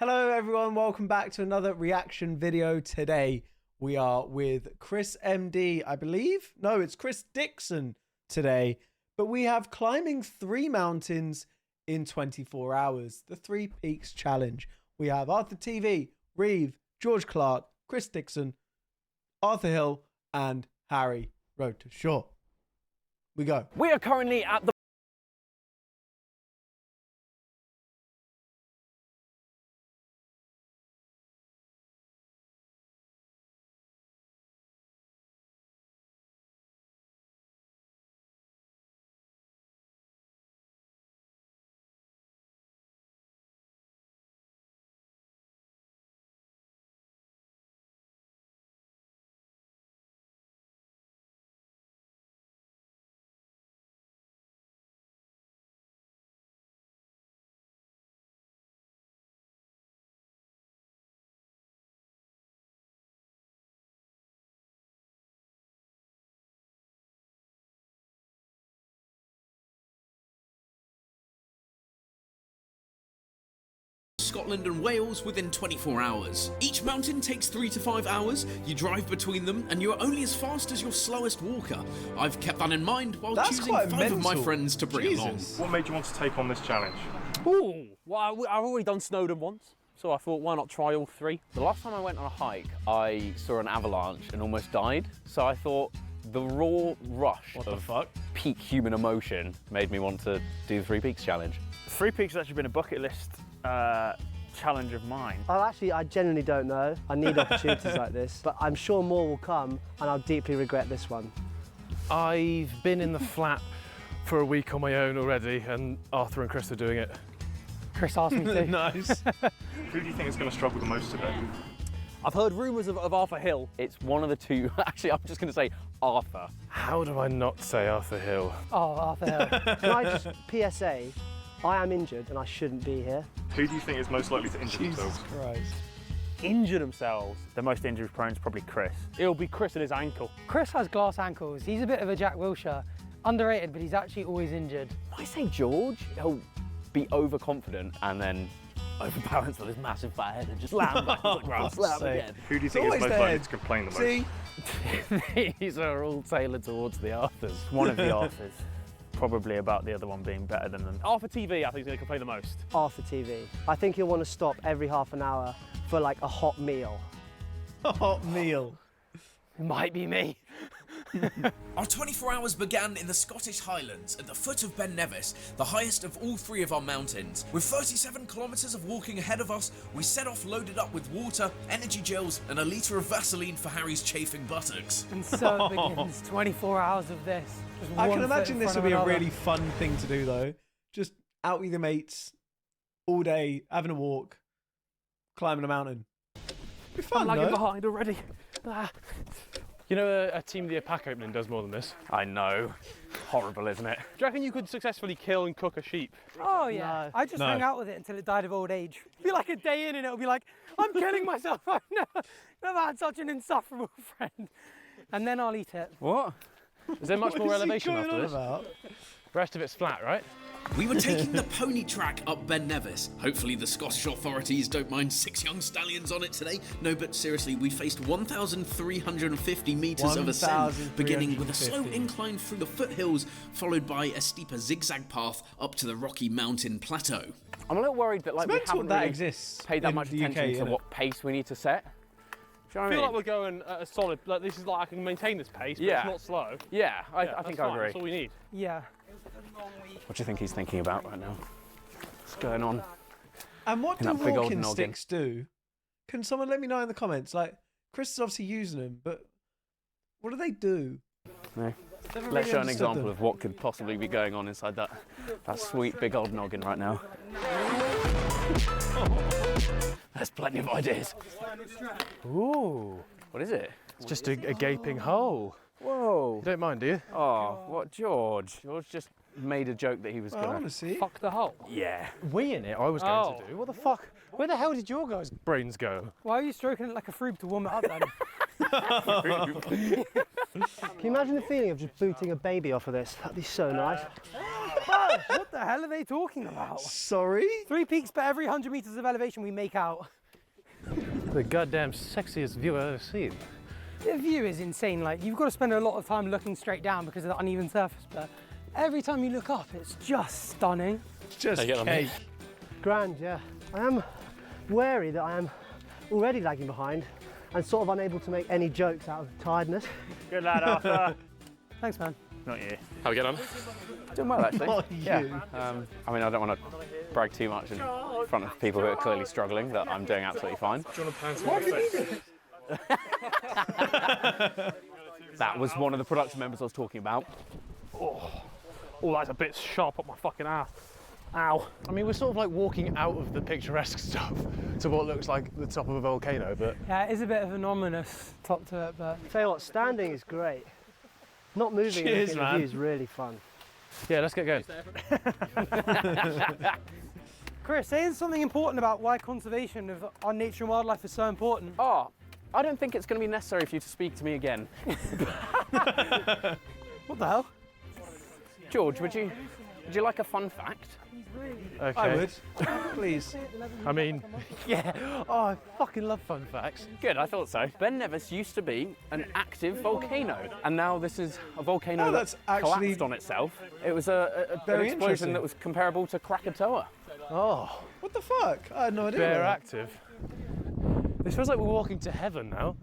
Hello everyone, welcome back to another reaction video. Today we are with Chris MD, I believe. No, it's Chris Dixon today. But we have climbing 3 mountains in 24 hours. The 3 Peaks Challenge. We have Arthur TV, Reeve, George Clark, Chris Dixon, Arthur Hill, and Harry Road to Shore. We go. We are currently at the Scotland and Wales within 24 hours. Each mountain takes 3 to 5 hours, you drive between them, and you're only as fast as your slowest walker. I've kept that in mind while choosing 5 of my friends to bring along. What made you want to take on this challenge? Ooh, well, I've already done Snowdon once, so I thought, why not try all 3? The last time I went on a hike, I saw an avalanche and almost died, so I thought the raw rush of peak human emotion made me want to do the 3 Peaks Challenge. 3 Peaks has actually been a bucket list challenge of mine. I genuinely don't know. I need opportunities like this, but I'm sure more will come and I'll deeply regret this one. I've been in the flat for a week on my own already, and Arthur and Chris are doing it. Chris asked me to. Nice. Who do you think is going to struggle the most today? I've heard rumours of Arthur Hill. It's one of the 2. Actually, I'm just going to say Arthur. How do I not say Arthur Hill? Oh, Arthur Hill. Can I just PSA? I am injured and I shouldn't be here. Who do you think is most likely to injure themselves? Jesus Christ. Injure themselves. The most injury prone is probably Chris. It'll be Chris and his ankle. Chris has glass ankles. He's a bit of a Jack Wilshere. Underrated, but he's actually always injured. I say George, he'll be overconfident and then overbalance with his massive fat head and just land back on the ground, slam again. Who do you think is most likely to complain the most? See? These are all tailored towards the Arthurs. One of the Arthurs. Probably about the other one being better than them. Arthur TV, I think, is going to complain the most. Arthur TV. I think he'll want to stop every half an hour for like a hot meal. A hot meal. It might be me. Our 24 hours began in the Scottish Highlands at the foot of Ben Nevis, the highest of all 3 of our mountains. With 37 kilometres of walking ahead of us, we set off loaded up with water, energy gels and a litre of Vaseline for Harry's chafing buttocks. And so it begins. 24 hours of this. I can imagine this will be a really fun thing to do though. Just out with your mates all day, having a walk, climbing a mountain. It'd be fun, I'm lagging though. behind already. You know, a Team of the Year pack opening does more than this. I know. Horrible, isn't it? Do you reckon you could successfully kill and cook a sheep? Oh yeah. No. I just hung out with it until it died of old age. It'd be like a day in and it'll be like, I'm killing myself. I've never had such an insufferable friend. And then I'll eat it. What? Is there much more What is he elevation going after on this? about? The rest of it's flat, right? We were taking the pony track up Ben Nevis. Hopefully the Scottish authorities don't mind 6 young stallions on it today. No, but seriously, we faced 1,350 metres of ascent, beginning with a slow incline through the foothills, followed by a steeper zigzag path up to the Rocky Mountain Plateau. I'm a little worried that we haven't that really exists paid that in much the UK, attention to innit? what pace we need to set. Do you know I what feel I like mean? we're going at a solid, like this is like I can maintain this pace, but Yeah. it's not slow. Yeah, I That's think fine. I agree. That's all we need. Yeah. What do you think he's thinking about right now? What's going on? And what In do that big old walking noggin. sticks do? Can someone let me know in the comments? Like, Chris is obviously using them, but what do they do? No. Never Let's really show an understood example them. of what could possibly be going on inside that sweet big old noggin right now. There's plenty of ideas. Ooh, What is it? it's just a gaping hole. Whoa. You don't mind, do you? Oh, what, George? George just made a joke that he was Well, I gonna. want to see. Fuck the hole. Yeah. We in it, I was going to do. What the fuck? Where the hell did your guys? Brains go. Why are you stroking it like a froob to warm it up then? Can you imagine the feeling of just booting a baby off of this? That'd be so nice. What the hell are they talking about? Sorry? 3 peaks per every 100 meters of elevation we make out. The goddamn sexiest view I've ever seen. The view is insane. Like, you've got to spend a lot of time looking straight down because of the uneven surface, but every time you look up, it's just stunning. Just cake. Grand, yeah. I am wary that I am already lagging behind and sort of unable to make any jokes out of tiredness. Good lad, Arthur. Thanks, man. Not you. How we get on? Doing well, actually. Not Yeah. you. I mean, I don't want to brag too much in front of people who are clearly struggling, that I'm doing absolutely fine. That was one of the production members I was talking about. Oh, that's a bit sharp up my fucking ass. Ow. I mean, we're sort of like walking out of the picturesque stuff to what looks like the top of a volcano, but... Yeah, it is a bit of an ominous top to it, but... Tell you what, standing is great. Not moving and Cheers, looking at the man. view is really fun. Yeah, let's get going. Chris, saying something important about why conservation of our nature and wildlife is so important. Oh, I don't think it's going to be necessary for you to speak to me again. What the hell? George, would you like a fun fact? Okay. I would. Please. I mean, yeah. Oh, I fucking love fun facts. Good, I thought so. Ben Nevis used to be an active volcano, and now this is a volcano that's that actually collapsed on itself. It was an very explosion interesting. that was comparable to Krakatoa. Oh, What the fuck? I had no idea. they're about active. This feels like we're walking to heaven now.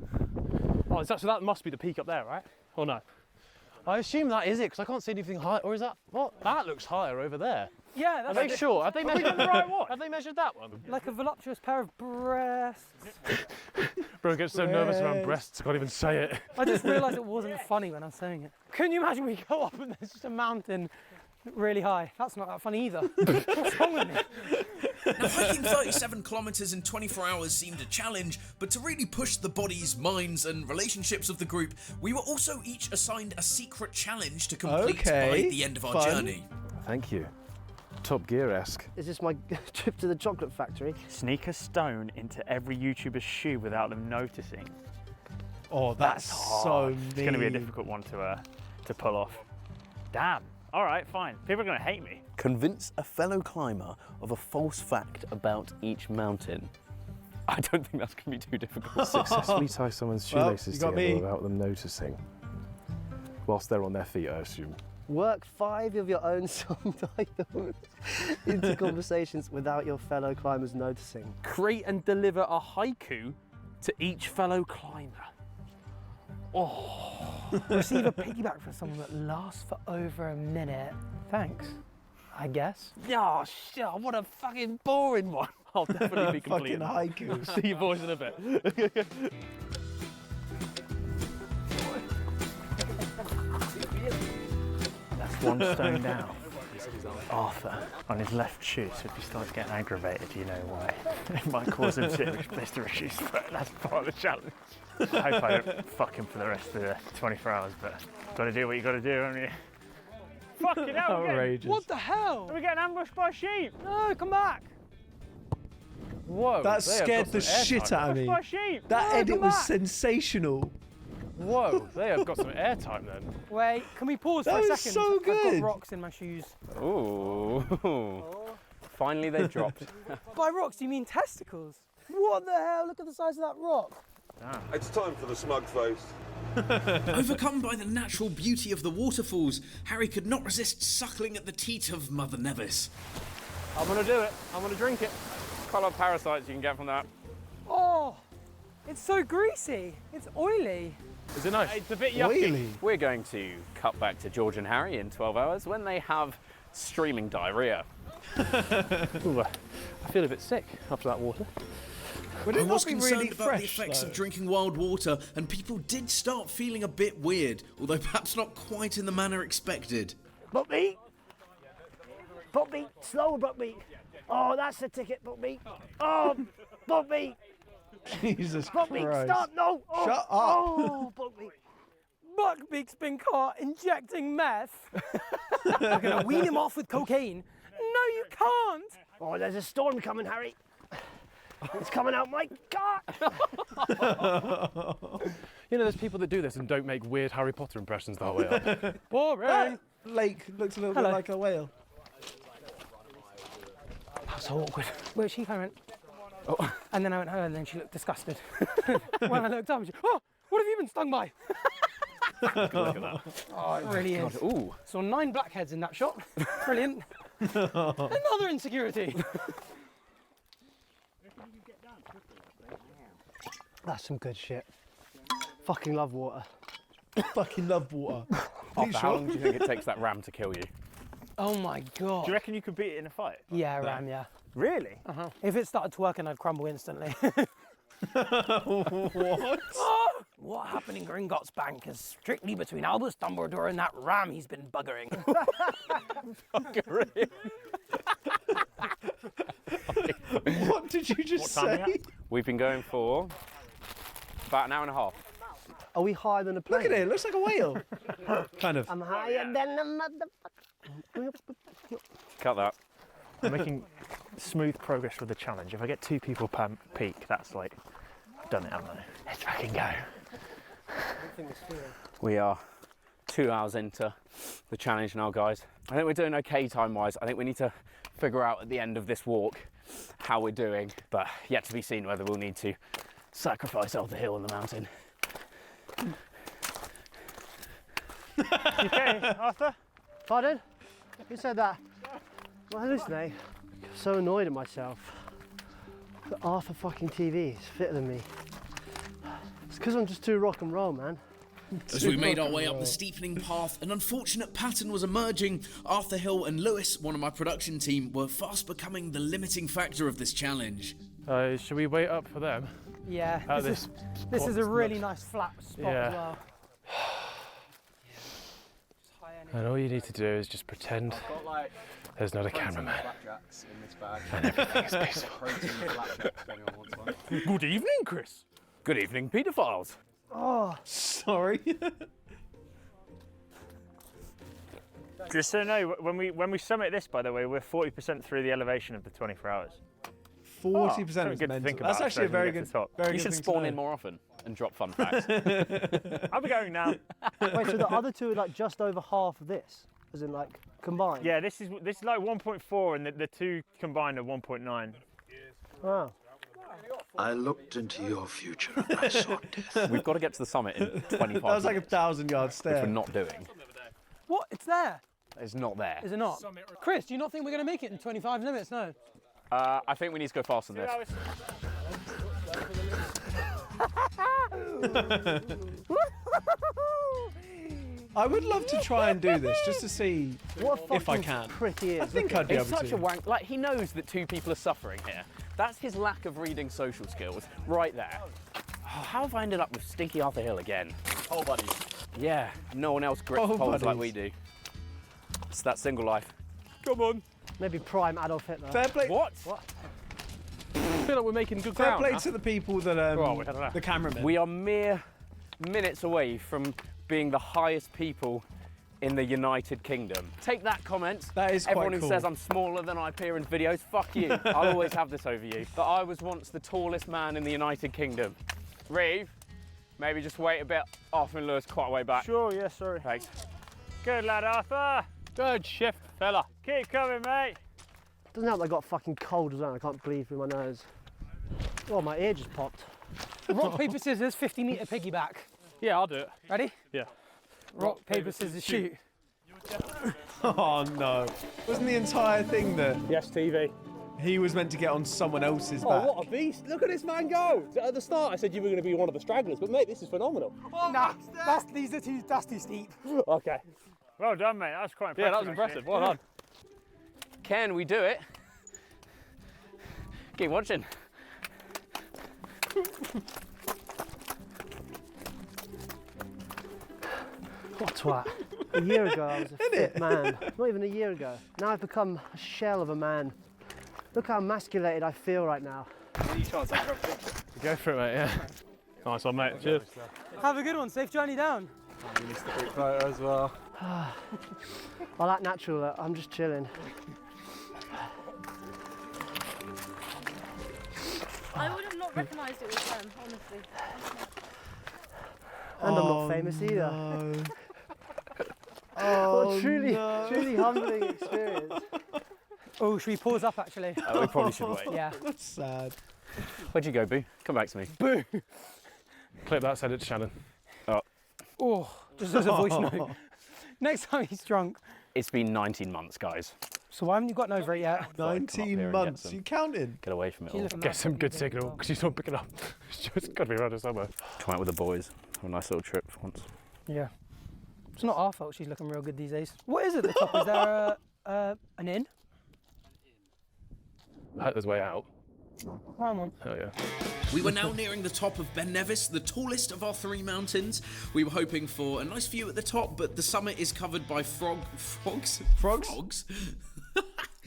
Oh, so that must be the peak up there, right? Or no? I assume that is it, because I can't see anything high. Or is that, what? That looks higher over there. Yeah, Are that's they sure? Have they measured the right one? Have they measured that one? like a voluptuous pair of breasts. Bro gets so nervous around breasts, I can't even say it. I just realised it wasn't funny when I was saying it. Can you imagine we go up and there's just a mountain really high? That's not that funny either. What's wrong with me? Now, hiking 37 kilometres in 24 hours seemed a challenge, but to really push the bodies, minds and relationships of the group, we were also each assigned a secret challenge to complete Okay, by the end of our fun. journey. Thank you. Top Gear-esque. Is this my trip to the chocolate factory? Sneak a stone into every YouTuber's shoe without them noticing. Oh, that's so mean. It's going to be a difficult one to pull off. Damn. All right, fine. People are going to hate me. Convince a fellow climber of a false fact about each mountain. I don't think that's going to be too difficult. Successfully tie someone's Well, shoelaces you got together me. without them noticing. Whilst they're on their feet, I assume. Work 5 of your own song titles into conversations without your fellow climbers noticing. Create and deliver a haiku to each fellow climber. Receive a piggyback from someone that lasts for over a minute. Thanks, I guess. Oh, shit, what a fucking boring one. I'll definitely be Fucking completing that. haiku. See you boys in a bit. That's one stone down. Arthur on his left shoe, so if he starts getting aggravated, you know why. It might cause him serious blister issues, but that's part of the challenge. I hope I don't fuck him for the rest of the 24 hours, but gotta do what you gotta do, haven't you? Fucking hell, Outrageous. What the hell? we're getting ambushed by sheep! No, come back. Whoa. That they have scared got the some shit airtime. out of me. By sheep! That No, edit come was back. sensational. Whoa, they have got some airtime then. Wait, can we pause That for a was second? so I've good. got rocks in my shoes. Ooh. Finally they dropped. By rocks, do you mean testicles? What the hell? Look at the size of that rock. It's time for the smug face. Overcome by the natural beauty of the waterfalls, Harry could not resist suckling at the teat of Mother Nevis. I'm gonna do it. I'm gonna drink it. Quite a lot of parasites you can get from that. Oh, it's so greasy. It's oily. Is it nice? It's a bit yucky. Really? We're going to cut back to George and Harry in 12 hours when they have streaming diarrhea. Ooh, I feel a bit sick after that water. Would I it was not be concerned really about fresh, the effects though? of drinking wild water, and people did start feeling a bit weird, although perhaps not quite in the manner expected. Buckbeak! Buckbeak! Slower, Buckbeak! Oh, that's the ticket, Buckbeak! Oh, Buckbeak! Jesus Buckbeak, Christ. stop! No! Oh, Shut up. Oh, Buckbeak! Buckbeak's been caught injecting meth. We're gonna wean him off with cocaine. No, you can't. Oh, there's a storm coming, Harry. It's coming out my cock! You know, there's people that do this and don't make weird Harry Potter impressions the whole way up. Boring. Lake looks a little bit Hello. like a whale. So awkward. Well, she kind of went, oh. And then I went, oh, and then she looked disgusted. When I looked up, she, oh, what have you been stung by? Look at that. Oh, it really is. God, ooh. Saw 9 blackheads in that shot. Brilliant. Another insecurity. That's some good shit. Fucking love water. Fucking love water. After how long do you think it takes that ram to kill you? Oh my God. Do you reckon you could beat it in a fight? Yeah, ram, yeah. Really? Uh-huh. If it started twerking, I'd crumble instantly. What? What happened in Gringotts Bank is strictly between Albus Dumbledore and that ram he's been buggering. Buggering? What did you just say? We've been going for about an hour and a half. Are we higher than a plane? Look at it, it looks like a whale. Kind of. I'm higher than a motherfucker. Cut that. I'm making smooth progress with the challenge. If I get 2 people per peak, that's like, I've done it, haven't I? Let's fucking go. We are 2 hours into the challenge now, guys. I think we're doing okay time-wise. I think we need to figure out at the end of this walk how we're doing, but yet to be seen whether we'll need to sacrifice off the hill and the mountain. You okay, Arthur? Pardon? Who said that? Well, hallucinate. I'm so annoyed at myself. But Arthur fucking TV is fitter than me. It's because I'm just too rock and roll, man. As we made our way up the steepening path, an unfortunate pattern was emerging. Arthur Hill and Lewis, one of my production team, were fast becoming the limiting factor of this challenge. Should we wait up for them? Yeah, this is a really nice flat spot as well. And all you need to do is just pretend there's not a cameraman. And everything is peaceful. Good evening, Chris. Good evening, paedophiles. Oh, sorry. Just so you know, when we summit this, by the way, we're 40% through the elevation of the 24 hours. 40% is good to mental. think That's about actually a very good. You should spawn in more often and drop fun facts. I'll be going now. wait, so the other two are like just over half of this, as in like combined? Yeah, this is like 1.4, and the 2 combined are 1.9. Wow. I looked into your future and I saw death. We've got to get to the summit in 25 minutes. That was like a 1,000-yard stare. Which we're not doing. What? It's there. It's not there. Is it not? Chris, do you not think we're going to make it in 25 minutes? No. I think we need to go faster than this. I would love to try and do this just to see if I can. Pretty I think I'd be It's able such to. a wank. Like, he knows that 2 people are suffering here. That's his lack of reading social skills right there. Oh, how have I ended up with Stinky Arthur Hill again? Oh, buddy. Yeah, no one else grips Oh, poles like buddies. we do. It's that single life. Come on. Maybe prime Adolf Hitler. Fair play. What? I feel like we're making good Fair ground. play to the people that the cameramen. We are mere minutes away from being the highest people in the United Kingdom. Take that comment. That is quite Everyone who cool. says I'm smaller than I appear in videos, fuck you. I'll always have this over you. But I was once the tallest man in the United Kingdom. Reeve, maybe just wait a bit. Arthur and Lewis quite a way back. Sure, yeah, sorry. Thanks. Good lad, Arthur. Good shift, fella. Keep coming, mate. Doesn't help that I got fucking cold as well. I can't breathe through my nose. Oh, my ear just popped. Rock, paper, scissors, 50-metre piggyback. Yeah, I'll do it. Ready? Yeah. Rock, paper, scissors, shoot. Oh no. Wasn't the entire thing that Yes, TV. he was meant to get on someone else's Oh, back? what a beast. Look at this man go. At the start, I said you were going to be one of the stragglers, but mate, this is phenomenal. Nah, that's too steep. Okay. Well done, mate. That was quite impressive. Yeah, that was impressive. Well done. Can we do it? Keep watching. What twat. A year ago I was a fit man. Not even a year ago. Now I've become a shell of a man. Look how emasculated I feel right now. Go for it, mate, yeah. Nice one, mate. Cheers. Have a good one. Safe journey down. Photo as well. I like natural. I'm just chilling. I would have not recognised it was them, honestly. And I'm not famous either. No. What a truly humbling experience. Oh, should we pause up actually? We probably should wait. Yeah. That's sad. Where'd you go, Boo? Come back to me. Boo! Clip that, send it to Shannon. Oh, just as a voice note. Next time he's drunk. It's been 19 months, guys. So why haven't you gotten over it yet? 19 months. You counted? Get away from it all. Get some good signal, because he's not picking up. It's got to be around here somewhere. Come out with the boys. Have a nice little trip for once. Yeah. It's not our fault she's looking real good these days. What is at the top? Is there an inn? There's way out. Come on. Oh yeah. We were now nearing the top of Ben Nevis, the tallest of our 3 mountains. We were hoping for a nice view at the top, but the summit is covered by frogs?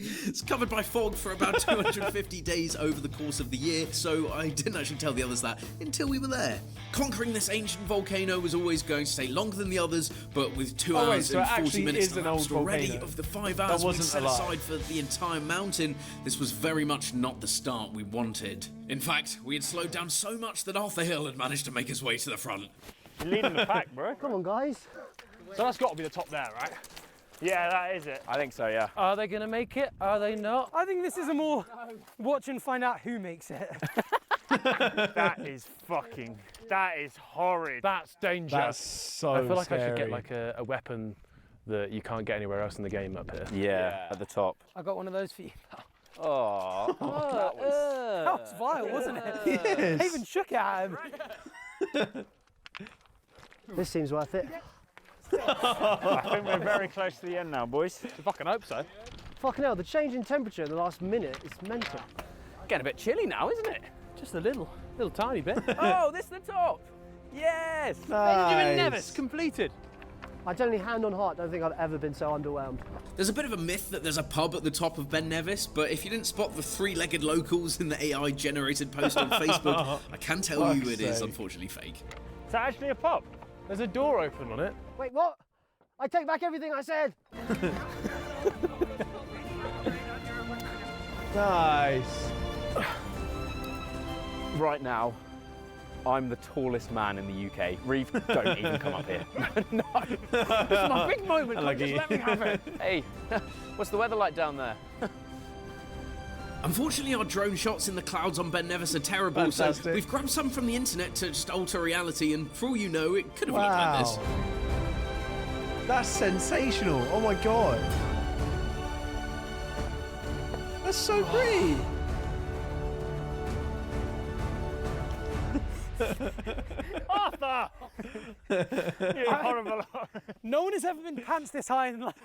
It's covered by fog for about 250 days over the course of the year, so I didn't actually tell the others that until we were there. Conquering this ancient volcano was always going to take longer than the others, but with 2 hours and 40 minutes elapsed already of the 5 hours we'd set aside for the entire mountain, this was very much not the start we wanted. In fact, we had slowed down so much that Arthur Hill had managed to make his way to the front. You're leading the pack, bro. Come on, guys. So that's got to be the top there, right? Yeah, that is it. I think so, yeah. Are they going to make it? Are they not? I think this is a more watch and find out who makes it. That is horrid. That's dangerous. That's so I feel like scary. I should get like a weapon that you can't get anywhere else in the game up here. Yeah, at the top. I got one of those for you. Oh, That was vile, wasn't it? Yes. I even shook it at him. This seems worth it. I think we're very close to the end now, boys. I fucking hope so. Fucking hell, the change in temperature in the last minute is mental. getting a bit chilly now, isn't it? Just a little tiny bit. Oh, this is the top. Yes. Ben Nevis completed. I genuinely, hand on heart, don't think I've ever been so underwhelmed. There's a bit of a myth that there's a pub at the top of Ben Nevis, but if you didn't spot the 3-legged locals in the AI-generated post on Facebook, I can tell you it is unfortunately fake. Is that actually a pub? There's a door open on it. Wait, what? I take back everything I said. Nice. Right now, I'm the tallest man in the UK. Reeve, don't even come up here. No, this is my big moment. Just let me have it. Hey, what's the weather like down there? Unfortunately, our drone shots in the clouds on Ben Nevis are terrible, Fantastic. so we've grabbed some from the internet to just alter reality, and for all you know, it could have looked like this. That's sensational. Oh my god. That's so pretty. Arthur! You horrible. No one has ever been pants this high in life.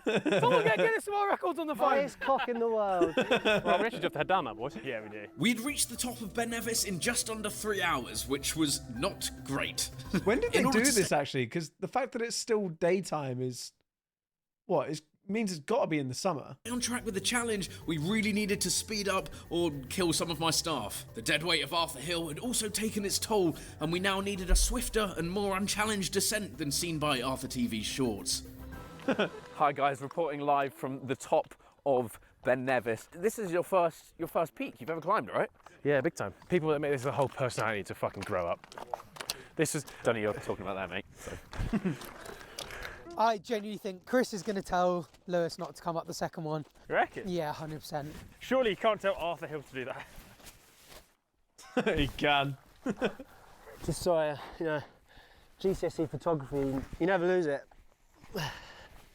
Someone get Guinness World Records on the phone. Highest cock in the world. Well, we actually have to head down that, boys. Yeah, we do. We'd reached the top of Ben Nevis in just under 3 hours, which was not great. When did they In order do to this actually? Because the fact that it's still daytime is what? It means it's got to be in the summer. On track with the challenge, we really needed to speed up or kill some of my staff. The dead weight of Arthur Hill had also taken its toll, and we now needed a swifter and more unchallenged descent than seen by Arthur TV's shorts. Hi guys, reporting live from the top of Ben Nevis. This is your first peak you've ever climbed, right? Yeah, big time. People that make this a whole personality to fucking grow up. This is. Don't know you're talking about that, mate. So. I genuinely think Chris is going to tell Lewis not to come up the second one. You reckon? Yeah, 100%. Surely you can't tell Arthur Hill to do that. He can. Just so I, GCSE photography, you never lose it.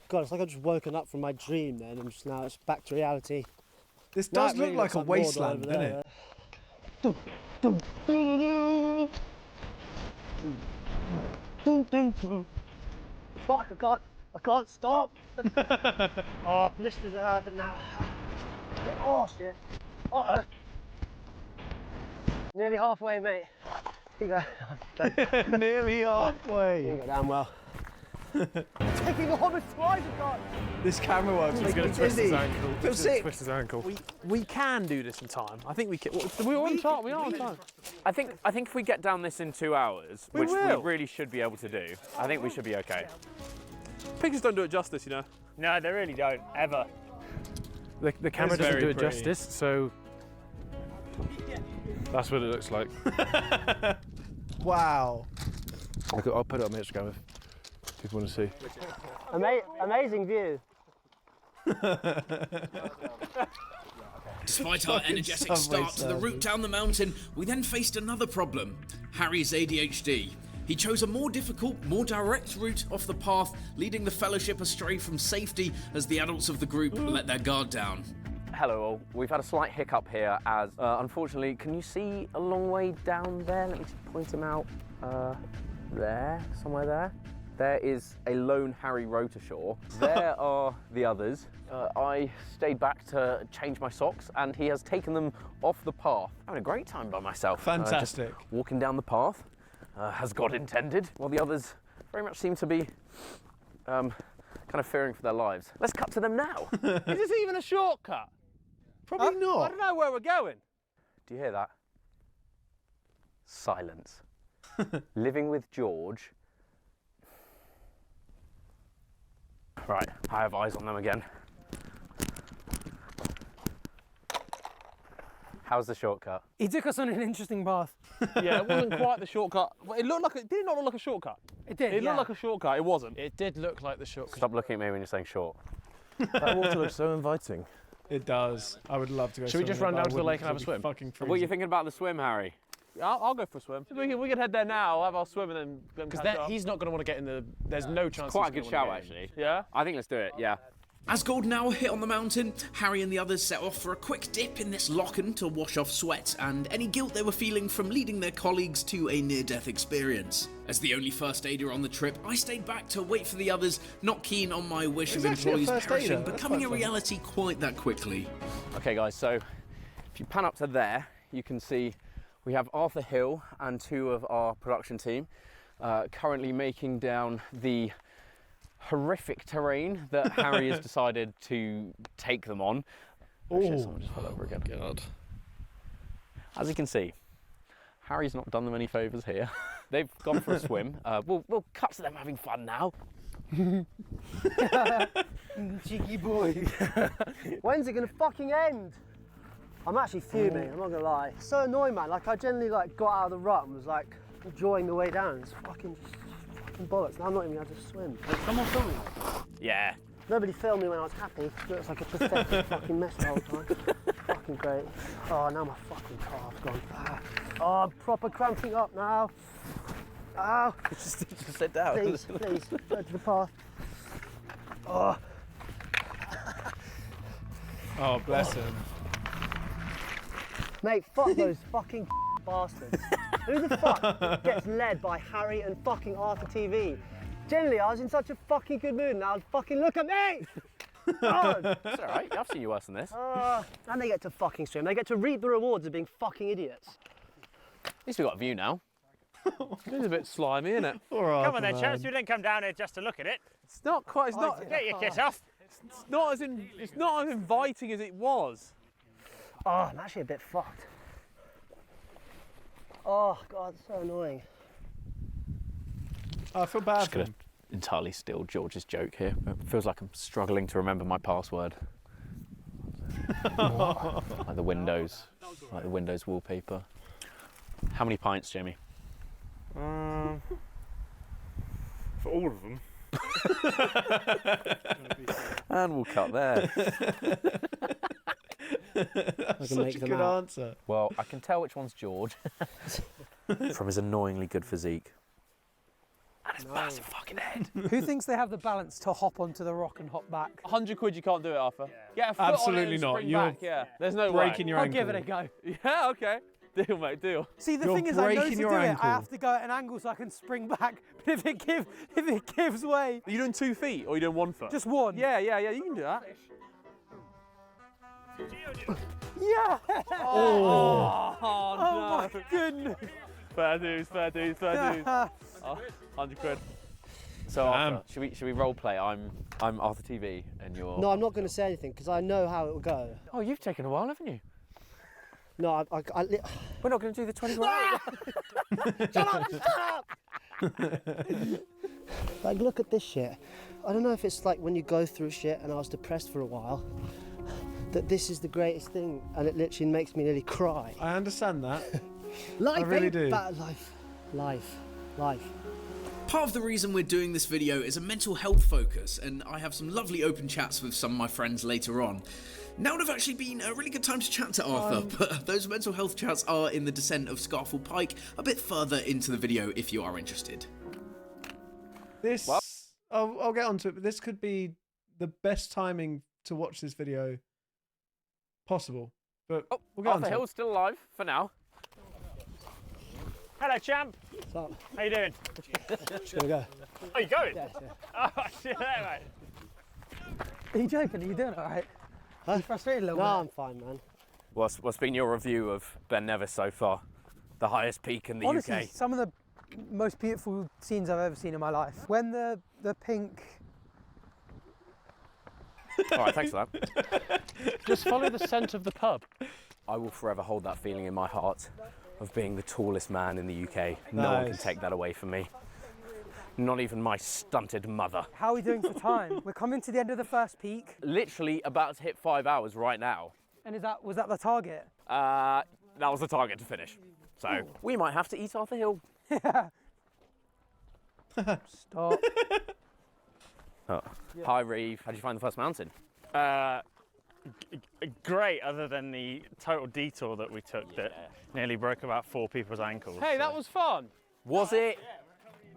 God, it's like I've just woken up from my dream then, and just now it's back to reality. This does look like a wasteland, doesn't it? Fuck, I can't stop. Oh, blisters are hurting now. Oh shit. Uh-oh. Nearly halfway, mate. You go. Nearly halfway. You go down well. Taking the Hobbit twice, God. This camera works. He's going to twist his ankle. Feel sick. Twist his ankle. We can do this in time. I think we can. We're on time. We are on time. I think if we get down this in 2 hours, which we really should be able to do, I think we should be okay. Pictures don't do it justice, you know. No, they really don't, ever. The camera doesn't do it justice, so that's what it looks like. Wow. I'll put it on my Instagram if people want to see. Amazing view. Despite our energetic start to the route down the mountain, we then faced another problem: Harry's ADHD. He chose a more difficult, more direct route off the path, leading the fellowship astray from safety as the adults of the group let their guard down. Hello all. We've had a slight hiccup here as, unfortunately, can you see a long way down there? Let me just point him out. There, somewhere there. There is a lone Harry Rotorshore. There are the others. I stayed back to change my socks and he has taken them off the path. Having a great time by myself. Fantastic. Just walking down the path, as God intended, while the others very much seem to be kind of fearing for their lives. Let's cut to them now. Is this even a shortcut? Probably not. I don't know where we're going. Do you hear that? Silence. Living with George. Right, I have eyes on them again. How's the shortcut? He took us on an interesting path. Yeah, it wasn't quite the shortcut. It looked like did it not look like a shortcut? It did. It looked like a shortcut. It wasn't. It did look like the shortcut. Stop looking at me when you're saying short. That water looks so inviting. It does. I would love to go. Should we just swimming, run but down I to the wouldn't lake and have a 'cause it'd be swim? fucking What are you freezing. thinking about the swim, Harry? I'll go for a swim. We can head there now. I'll have our swim and then Because catch up. he's not going to want to get in the. There's no chance. Quite a he's good gonna shout, wanna get in. actually. Yeah? I think let's do it, yeah. As Gold now hit on the mountain, Harry and the others set off for a quick dip in this locken to wash off sweat and any guilt they were feeling from leading their colleagues to a near-death experience. As the only first aider on the trip, I stayed back to wait for the others, not keen on my wish of He's actually a employees first perishing aider. That's becoming a quite funny. reality quite that quickly. Okay, guys, so if you pan up to there, you can see we have Arthur Hill and two of our production team currently making down the horrific terrain that Harry has decided to take them on. Oh, shit, someone just fell over again. God. As you can see, Harry's not done them any favours here. They've gone for a swim. We'll cut to them having fun now. Cheeky boy. When's it gonna fucking end? I'm actually fuming, I'm not gonna lie. It's so annoying, man. Like, I generally got out of the rut and was like enjoying the way down. It's fucking bollocks. Now I'm not even able to swim. Someone film me. Yeah. Nobody filmed me when I was happy. It looks like a pathetic fucking mess the whole time. Fucking great. Oh, now my fucking calf's gone. Oh, I'm proper cramping up now. Oh. Just sit down. Please, please, go to the path. Oh. Oh, bless him. Mate, fuck those fucking bastards. Who the fuck gets led by Harry and fucking Arthur TV? Generally, I was in such a fucking good mood and I was fucking look at me! Oh. It's all right. I've seen you worse than this. And they get to fucking swim. They get to reap the rewards of being fucking idiots. At least we've got a view now. It's a bit slimy, isn't it? Come on then, chaps. You didn't come down here just to look at it. It's not quite. It's not. Get your kiss off. It's not as in. It's not as inviting as it was. Oh, I'm actually a bit fucked. Oh God, it's so annoying. I feel bad Just for gonna him. entirely steal George's joke here. It feels like I'm struggling to remember my password. Like the Windows wallpaper. How many pints, Jimmy? For all of them. And we'll cut there. That's such a good answer. Well, I can tell which one's George from his annoyingly good physique. And his massive fucking head. Who thinks they have the balance to hop onto the rock and hop back? 100 quid, you can't do it, Arthur. Get a foot Absolutely on it and not. spring You're back. Yeah, there's no breaking way. your I'll ankle. give it a go. Yeah, okay. Deal, mate, deal. See, the You're thing is, I know to breaking do your it, ankle. I have to go at an angle so I can spring back. But if it gives way, Are you doing 2 feet or are you doing 1 foot? just one. Yeah, you can do that. Yeah. Oh, Oh no. my goodness. Fair dues. 100 quid. So Arthur, should we role play? I'm Arthur TV and you're... No, I'm not going to say anything because I know how it will go. Oh, you've taken a while, haven't you? No, We're not going to do the 24 hours. Shut up! Like, look at this shit. I don't know if it's like when you go through shit and I was depressed for a while, that this is the greatest thing and it literally makes me nearly cry. I understand that. Life I really ain't do. bad. Life. Part of the reason we're doing this video is a mental health focus, and I have some lovely open chats with some of my friends later on. Now would have actually been a really good time to chat to Arthur, but those mental health chats are in the descent of Scafell Pike a bit further into the video if you are interested. This, I'll get onto it, but this could be the best timing to watch this video possible. But we'll get Arthur Hill's still alive for now. Hello, champ. What's up? How you doing? Just gonna go. Oh, you going? Yeah. Oh, see you there, mate. Are you joking? Are you doing all right? Huh? Are you frustrated a little No, bit? I'm fine, man. What's been your review of Ben Nevis so far? The highest peak in the Honestly, UK. some of the most beautiful scenes I've ever seen in my life. When the pink... All right, thanks for that. Just follow the scent of the pub. I will forever hold that feeling in my heart of being the tallest man in the UK. No one can take that away from me. Not even my stunted mother. How are we doing for time? We're coming to the end of the first peak. Literally about to hit 5 hours right now. And was that the target? That was the target to finish. So we might have to eat Arthur Hill. Stop. Oh. Hi, Reeve. How did you find the first mountain? Great, other than the total detour that we took that nearly broke about 4 people's ankles. Hey, that was fun. Was it?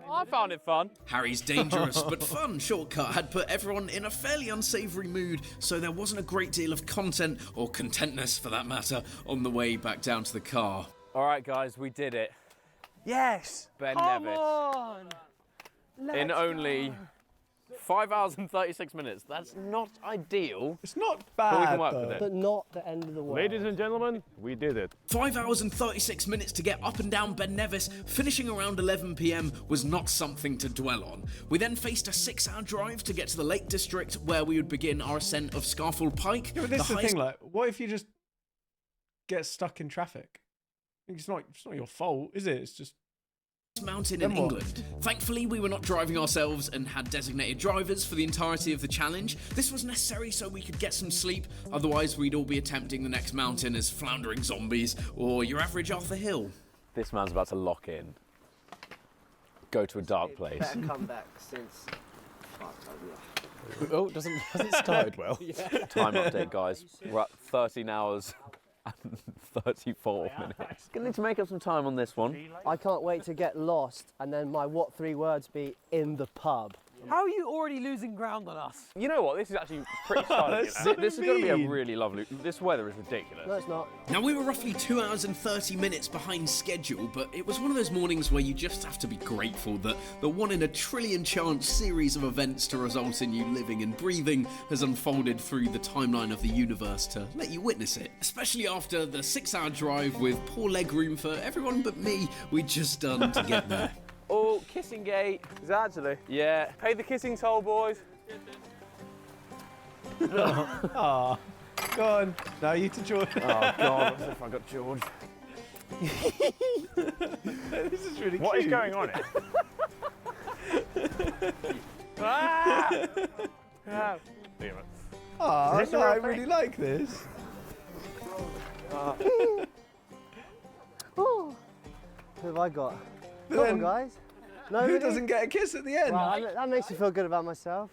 I found it fun. Harry's dangerous but fun shortcut had put everyone in a fairly unsavoury mood, so there wasn't a great deal of content, or contentness for that matter, on the way back down to the car. All right, guys, we did it. Yes. Ben Come Nevis. on. In only 5 hours and 36 minutes. That's not ideal. It's not But we bad, can work though. with it. But not the end of the world. Ladies and gentlemen, we did it. 5 hours and 36 minutes to get up and down Ben Nevis, finishing around 11 PM was not something to dwell on. We then faced a 6-hour drive to get to the Lake District, where we would begin our ascent of Scafell Pike. Yeah, but this is the thing, like, what if you just get stuck in traffic? It's not your fault, is it? It's just mountain in England. Thankfully, we were not driving ourselves and had designated drivers for the entirety of the challenge. This was necessary so we could get some sleep, otherwise we'd all be attempting the next mountain as floundering zombies or your average Arthur Hill. This man's about to lock in. Go to a dark place. Better come back since... Oh, hasn't started well. Time update, guys. We're at 13 hours and 34 minutes. Gonna need to make up some time on this one. I can't wait to get lost and then my what 3 words be in the pub. How are you already losing ground on us? You know what? This is actually pretty stylish. This is going to be a really lovely... This weather is ridiculous. No, it's not. Now, we were roughly 2 hours and 30 minutes behind schedule, but it was one of those mornings where you just have to be grateful that the 1 in a trillion chance series of events to result in you living and breathing has unfolded through the timeline of the universe to let you witness it. Especially after the 6-hour drive with poor leg room for everyone but me we'd just done to get there. Oh, kissing gate. Is that actually? Yeah. Pay the kissing toll, boys. oh, go on. Now you to George. Oh, God, what if I got George? This is really What cute. is going on here? Ah! Ah. Oh, Is this no, a I real thing? really like this. Who have I got? But Come then on, guys. Who Nobody? doesn't get a kiss at the end? Well, that makes me feel good about myself.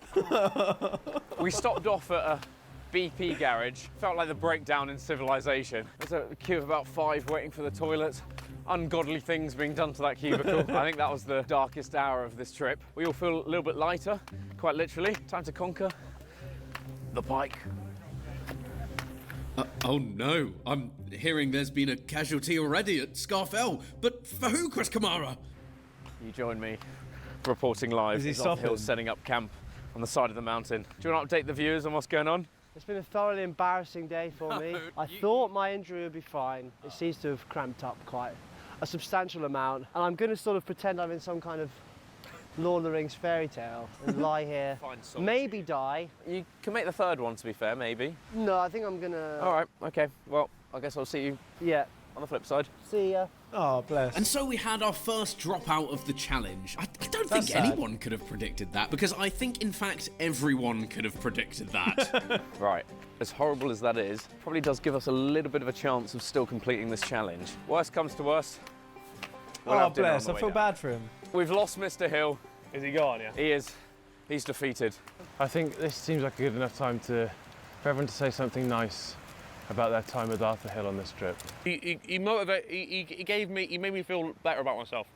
We stopped off at a BP garage. Felt like the breakdown in civilization. There's a queue of about 5 waiting for the toilets. Ungodly things being done to that cubicle. I think that was the darkest hour of this trip. We all feel a little bit lighter, quite literally. Time to conquer the Pike. Oh no, I'm hearing there's been a casualty already at Scafell, but for who, Chris Kamara? You join me reporting live. Is he as Arthur stopping? Hill's setting up camp on the side of the mountain. Do you want to update the viewers on what's going on? It's been a thoroughly embarrassing day for me. I thought my injury would be fine. It seems to have cramped up quite a substantial amount, and I'm going to sort of pretend I'm in some kind of Lord of the Rings fairy tale and lie here, maybe die. You can make the third one, to be fair, maybe. No, I think I'm gonna... All right, okay. Well, I guess I'll see you Yeah. on the flip side. See ya. Oh, bless. And so we had our first dropout of the challenge. I don't That's think sad. anyone could have predicted that, because I think, in fact, everyone could have predicted that. Right, as horrible as that is, probably does give us a little bit of a chance of still completing this challenge. Worst comes to worst, we'll Oh, have dinner on bless. the I way feel down. bad for him. We've lost Mr. Hill. Is he gone, yeah? He is. He's defeated. I think this seems like a good enough time for everyone to say something nice about their time with Arthur Hill on this trip. He made me feel better about myself.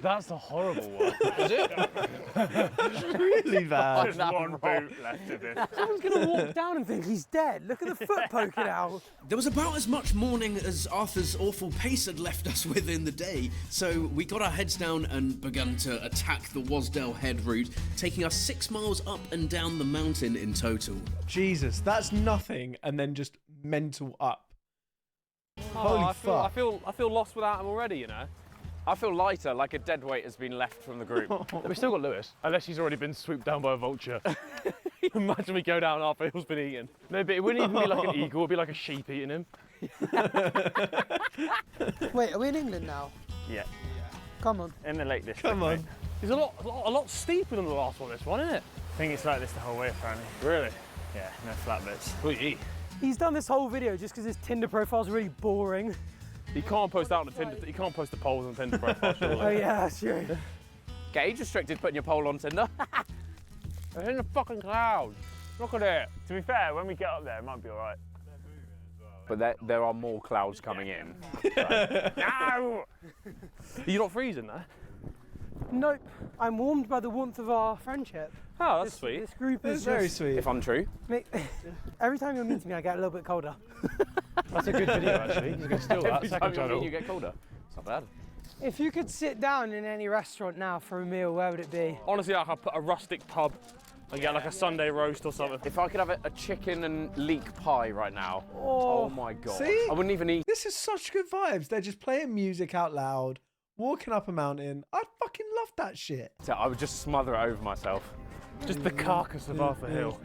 That's a horrible one. Is it? Really bad. Just one boot left of him. Someone's going to walk down and think he's dead. Look at the foot poking out. There was about as much mourning as Arthur's awful pace had left us with in the day, so we got our heads down and begun to attack the Wasdale Head route, taking us 6 miles up and down the mountain in total. Jesus, that's nothing, and then just mental up. Holy fuck. I feel lost without him already, you know. I feel lighter, like a dead weight has been left from the group. We've still got Lewis, unless he's already been swooped down by a vulture. Imagine we go down, Arthur Hill's been eaten. No, but it wouldn't even be like an eagle, it'd be like a sheep eating him. Wait, are we in England now? Yeah. Come on. In the Lake District. Come on. mate. It's a lot steeper than the last one, this one, isn't it? I think it's like this the whole way, apparently. Really? Yeah, no flat bits. He's done this whole video just because his Tinder profile's really boring. He can't post out on Tinder. He can't post the polls on Tinder profile, surely. Oh yeah, that's true. Get age restricted putting your poll on Tinder. It's in the fucking clouds. Look at it. To be fair, when we get up there, it might be all right. But there are more clouds coming in. No! You're not freezing there? Nope. I'm warmed by the warmth of our friendship. Oh, that's sweet. This group is It's very just- sweet. If untrue. Mate, every time you're meeting me, I get a little bit colder. That's a good video, actually. He's going to steal that. Every Second time you channel. meet, you get colder. It's not bad. If you could sit down in any restaurant now for a meal, where would it be? Honestly, I could put a rustic pub and get like a Sunday roast or something. If I could have a chicken and leek pie right now, oh my god. See? I wouldn't even eat. This is such good vibes. They're just playing music out loud, walking up a mountain. I'd fucking love that shit. So I would just smother it over myself. Just the carcass of Arthur Hill.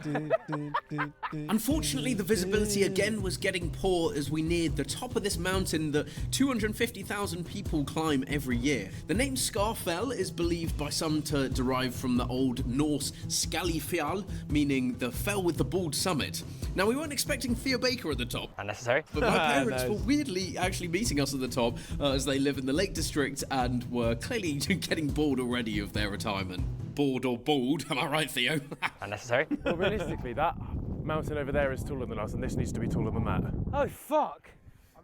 Unfortunately, the visibility again was getting poor as we neared the top of this mountain that 250,000 people climb every year. The name Scafell is believed by some to derive from the Old Norse Scafell, meaning the fell with the bald summit. Now, we weren't expecting Thea Baker at the top, Unnecessary. but my parents were weirdly actually meeting us at the top as they live in the Lake District and were clearly getting bored already of their retirement. Bored or bald, am I right, Theo? Unnecessary. Well, realistically, that mountain over there is taller than us, and this needs to be taller than that. Oh fuck!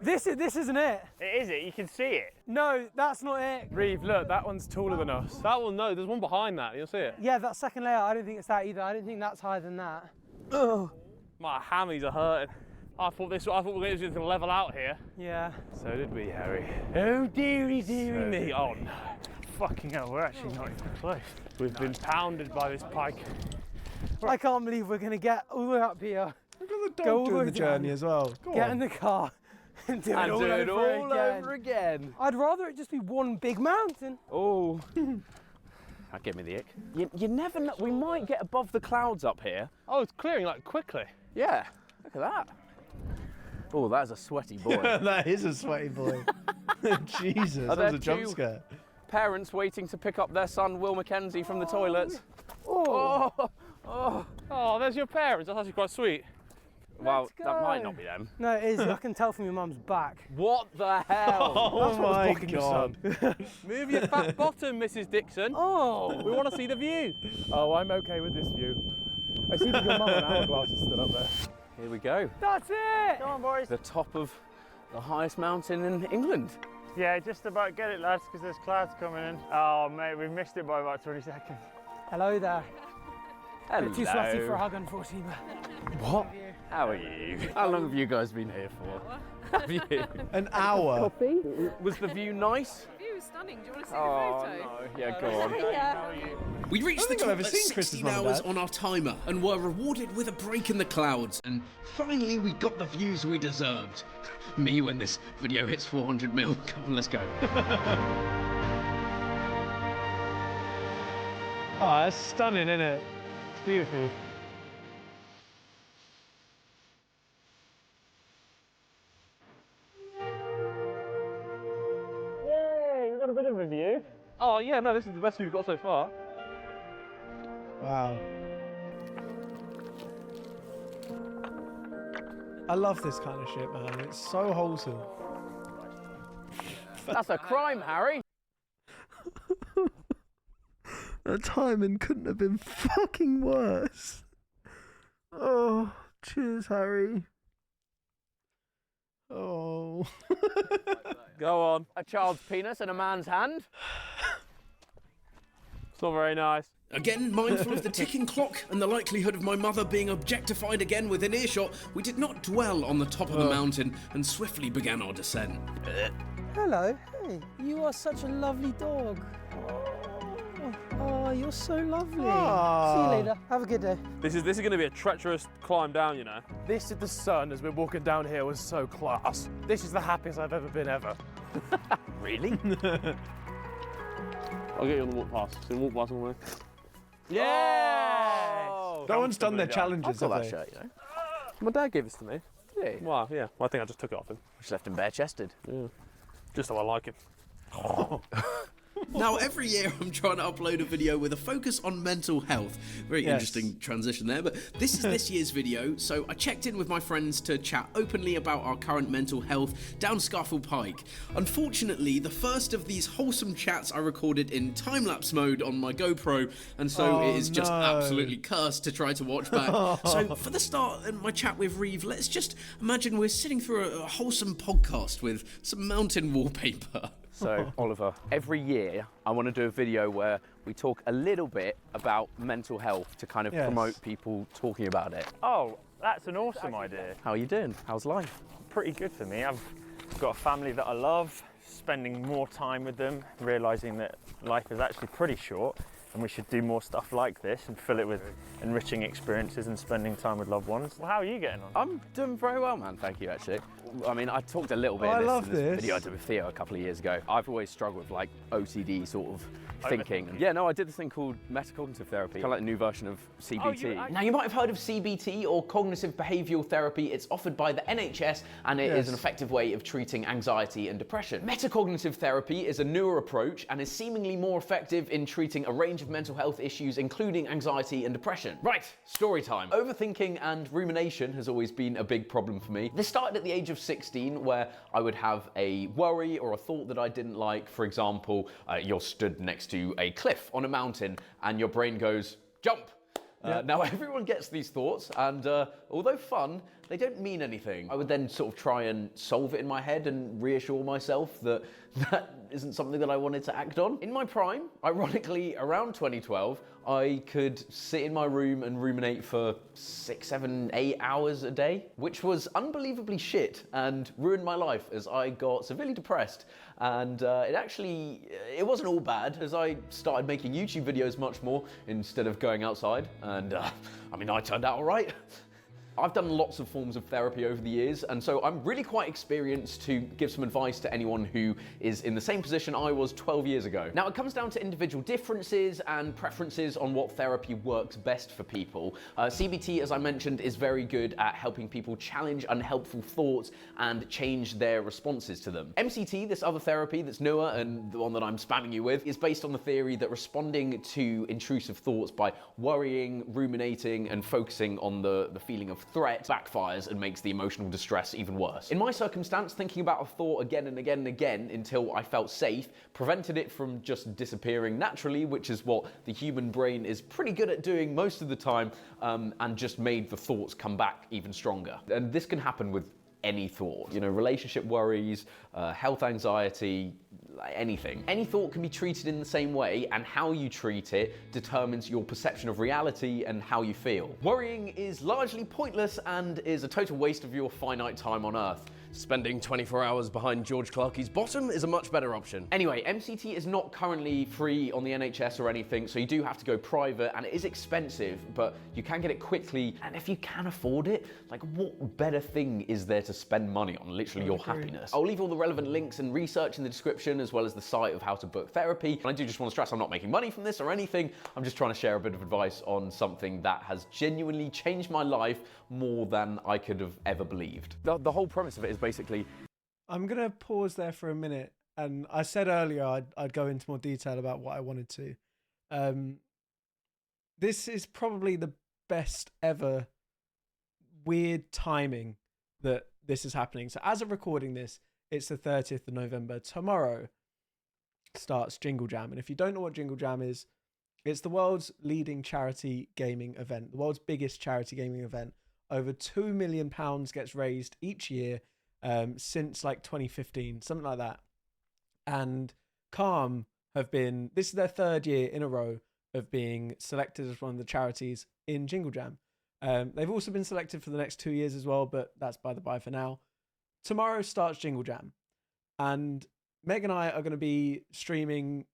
This isn't it. It is it. You can see it. No, that's not it. Reeve, look, that one's taller than us. That one, no, there's one behind that. You'll see it. Yeah, that second layer. I don't think it's that either. I don't think that's higher than that. Ugh. My hammies are hurting. I thought we were going to level out here. Yeah. So did we, Harry. Oh dearie me. Oh no. Fucking hell, we're actually not even close. We've been pounded by this pike. I can't believe we're gonna get all the way up here. Look at the Go all dog the doing way the journey down, as well. Go Get on. in the car and do it all, over, again. I'd rather it just be one big mountain. Oh. That gave me the ick. You never know. We might get above the clouds up here. Oh, it's clearing like quickly. Yeah. Look at that. Oh, that's a sweaty boy. That is a sweaty boy. Jesus, Are that was there a jump two scare. Parents waiting to pick up their son, Will Mackenzie, from the toilets. Oh. Oh, there's your parents. That's actually quite sweet. Well, Let's that might go. not be them. No, it is. I can tell from your mum's back. What the hell? Oh my blocking the god. Move your fat bottom, Mrs. Dixon. Oh. We want to see the view. Oh, I'm okay with this view. I see that your mum and Hourglass is still up there. Here we go. That's it. Come on, boys. The top of the highest mountain in England. Yeah, just about get it, lads, because there's clouds coming in. Oh, mate, we've missed it by about 20 seconds. Hello there. Hello. Bit too sweaty for a hug, unfortunately. What? How are you? How long have you guys been here for? Have you? An hour. Was the view nice? The view is stunning. Do you want to see Oh, the photo? no. Yeah, go on. We reached the think I've top ever at seen Chris's 16 mum and hours dad. on our timer and were rewarded with a break in the clouds. And finally, we got the views we deserved. Me when this video hits 400 mil. Come on, let's go. Oh, that's stunning, isn't it? It's beautiful. Yay, we've got a bit of a view. Oh yeah, no, this is the best view we've got so far. Wow. I love this kind of shit, man. It's so wholesome. That's a crime, Harry. That timing couldn't have been fucking worse. Oh, cheers, Harry. Oh. Go on. A child's penis in a man's hand? It's not very nice. Again, mindful of the ticking clock and the likelihood of my mother being objectified again within earshot, we did not dwell on the top of the mountain and swiftly began our descent. Hello. Hey, you are such a lovely dog. Oh, you're so lovely. See you later. Have a good day. This is going to be a treacherous climb down, you know. This is the sun as we're walking down here was so class. This is the happiest I've ever been ever. Really? I'll get you on the walk past. So walk past all the way. Yeah! No one's done their challenges, I've got have that they? shirt, you know. My dad gave this to me. Yeah. Well, yeah. Well, I think I just took it off him. Just left him bare-chested. Yeah. Just how I like him. Now, every year I'm trying to upload a video with a focus on mental health. Very interesting transition there, but this is this year's video, so I checked in with my friends to chat openly about our current mental health down Scafell Pike. Unfortunately, the first of these wholesome chats I recorded in time-lapse mode on my GoPro, and so it is just absolutely cursed to try to watch back. So for the start in my chat with Reeve, let's just imagine we're sitting through a wholesome podcast with some mountain wallpaper. So, Oliver, every year I want to do a video where we talk a little bit about mental health to kind of promote people talking about it. Oh, that's an awesome idea. How are you doing? How's life? Pretty good for me. I've got a family that I love, spending more time with them, realising that life is actually pretty short and we should do more stuff like this and fill it with enriching experiences and spending time with loved ones. Well, how are you getting on? I'm doing very well, man, thank you, actually. I mean, I talked a little bit in this video I did with Theo a couple of years ago. I've always struggled with like OCD sort of thinking. Yeah, no, I did this thing called metacognitive therapy, kind of like a new version of CBT. Now, you might have heard of CBT or cognitive behavioural therapy. It's offered by the NHS and it is an effective way of treating anxiety and depression. Metacognitive therapy is a newer approach and is seemingly more effective in treating a range of mental health issues, including anxiety and depression. Right, story time. Overthinking and rumination has always been a big problem for me. This started at the age of 16, where I would have a worry or a thought that I didn't like. For example, you're stood next to a cliff on a mountain and your brain goes, jump. Now everyone gets these thoughts and although fun, they don't mean anything. I would then sort of try and solve it in my head and reassure myself that that isn't something that I wanted to act on. In my prime, ironically, around 2012, I could sit in my room and ruminate for 6, 7, 8 hours a day, which was unbelievably shit and ruined my life as I got severely depressed. And it wasn't all bad as I started making YouTube videos much more instead of going outside. And I mean, I turned out all right. I've done lots of forms of therapy over the years, and so I'm really quite experienced to give some advice to anyone who is in the same position I was 12 years ago. Now, it comes down to individual differences and preferences on what therapy works best for people. CBT, as I mentioned, is very good at helping people challenge unhelpful thoughts and change their responses to them. MCT, this other therapy that's newer and the one that I'm spamming you with, is based on the theory that responding to intrusive thoughts by worrying, ruminating, and focusing on the feeling of threat backfires and makes the emotional distress even worse. In my circumstance, thinking about a thought again and again and again until I felt safe prevented it from just disappearing naturally, which is what the human brain is pretty good at doing most of the time, and just made the thoughts come back even stronger. And this can happen with any thought, relationship worries, health anxiety, anything. Any thought can be treated in the same way, and how you treat it determines your perception of reality and how you feel. Worrying is largely pointless and is a total waste of your finite time on Earth. Spending 24 hours behind George Clarkey's bottom is a much better option. Anyway, MCT is not currently free on the NHS or anything, so you do have to go private, and it is expensive, but you can get it quickly, and if you can afford it, like, what better thing is there to spend money on? Literally your happiness. I'll leave all the relevant links and research in the description, as well as the site of how to book therapy. And I do just want to stress I'm not making money from this or anything. I'm just trying to share a bit of advice on something that has genuinely changed my life more than I could have ever believed. The whole premise of it is basically... I'm going to pause there for a minute. And I said earlier I'd go into more detail about what I wanted to. This is probably the best ever weird timing that this is happening. So as of recording this, it's the 30th of November. Tomorrow starts Jingle Jam. And if you don't know what Jingle Jam is, It's the world's leading charity gaming event, the world's biggest charity gaming event. Over £2 million gets raised each year since like 2015, something like that. And Calm this is their 3rd year in a row of being selected as one of the charities in Jingle Jam. They've also been selected for the next 2 years as well, but that's by the by for now. Tomorrow starts Jingle Jam, and Meg and I are going to be streaming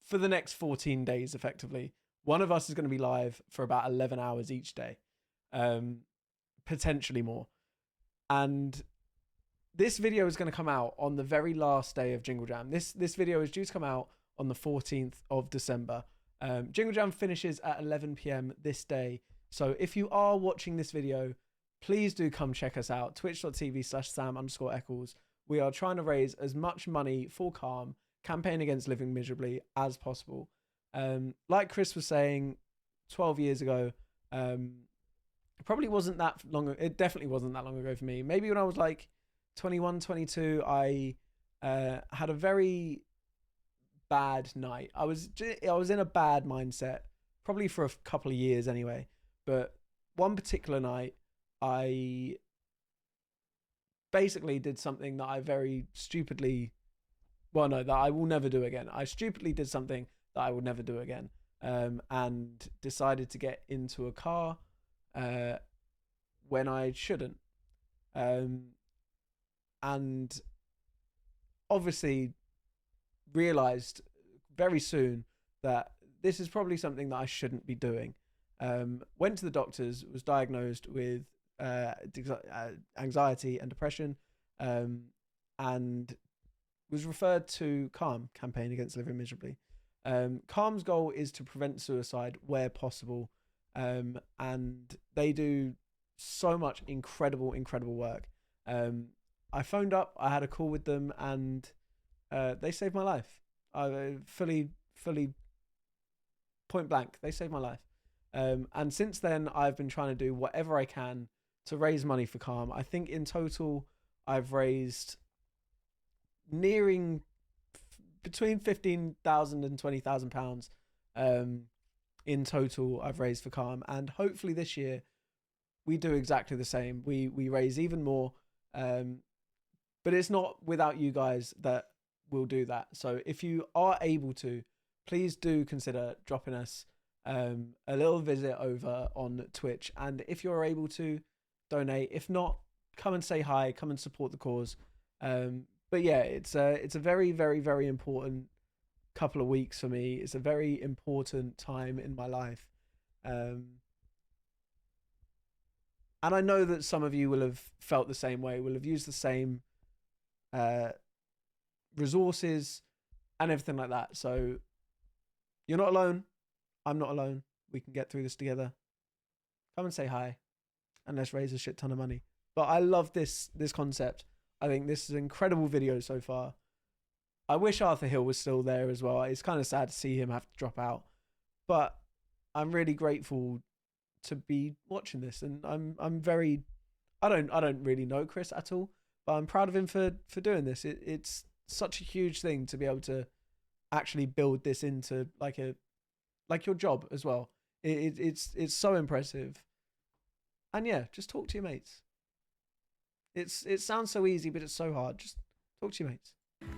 for the next 14 days, effectively. One of us is going to be live for about 11 hours each day, potentially more. And this video is going to come out on the very last day of Jingle Jam. This video is due to come out on the 14th of December. Jingle Jam finishes at 11 p.m. this day. So if you are watching this video, please do come check us out. Twitch.tv/Sam_Eklls. We are trying to raise as much money for Calm, campaign against living miserably, as possible. Like Chris was saying 12 years ago, it probably wasn't that long. It definitely wasn't that long ago for me. Maybe when I was like 21, 22, I had a very bad night. I was in a bad mindset, probably for a couple of years anyway. But one particular night, I basically did something that I very stupidly, that I will never do again. I stupidly did something that I would never do again, and decided to get into a car when I shouldn't. And obviously realized very soon that this is probably something that I shouldn't be doing. Went to the doctors, was diagnosed with anxiety and depression, and was referred to Calm, campaign against living miserably. Calm's goal is to prevent suicide where possible, and they do so much incredible work. I phoned up, I had a call with them, and they saved my life. I fully point blank, they saved my life. And since then, I've been trying to do whatever I can to raise money for Calm. I think in total, I've raised nearing between £15,000 and £20,000 in total I've raised for Calm. And hopefully this year, we do exactly the same. We raise even more. But it's not without you guys that we'll do that. So if you are able to, please do consider dropping us a little visit over on Twitch. And if you're able to, donate. If not, come and say hi, come and support the cause. But yeah, it's a very important couple of weeks for me. It's a very important time in my life. And I know that some of you will have felt the same way, will have used the same resources and everything like that. So you're not alone. I'm not alone. We can get through this together. Come and say hi, and let's raise a shit ton of money. But I love this concept. I think this is an incredible video so far. I wish Arthur Hill was still there as well. It's kind of sad to see him have to drop out, but I'm really grateful to be watching this, and I'm very, I don't really know Chris at all, but I'm proud of him for doing this. It's such a huge thing to be able to actually build this into like your job as well. It's so impressive. And yeah, just talk to your mates. It sounds so easy, but it's so hard. Just talk to your mates.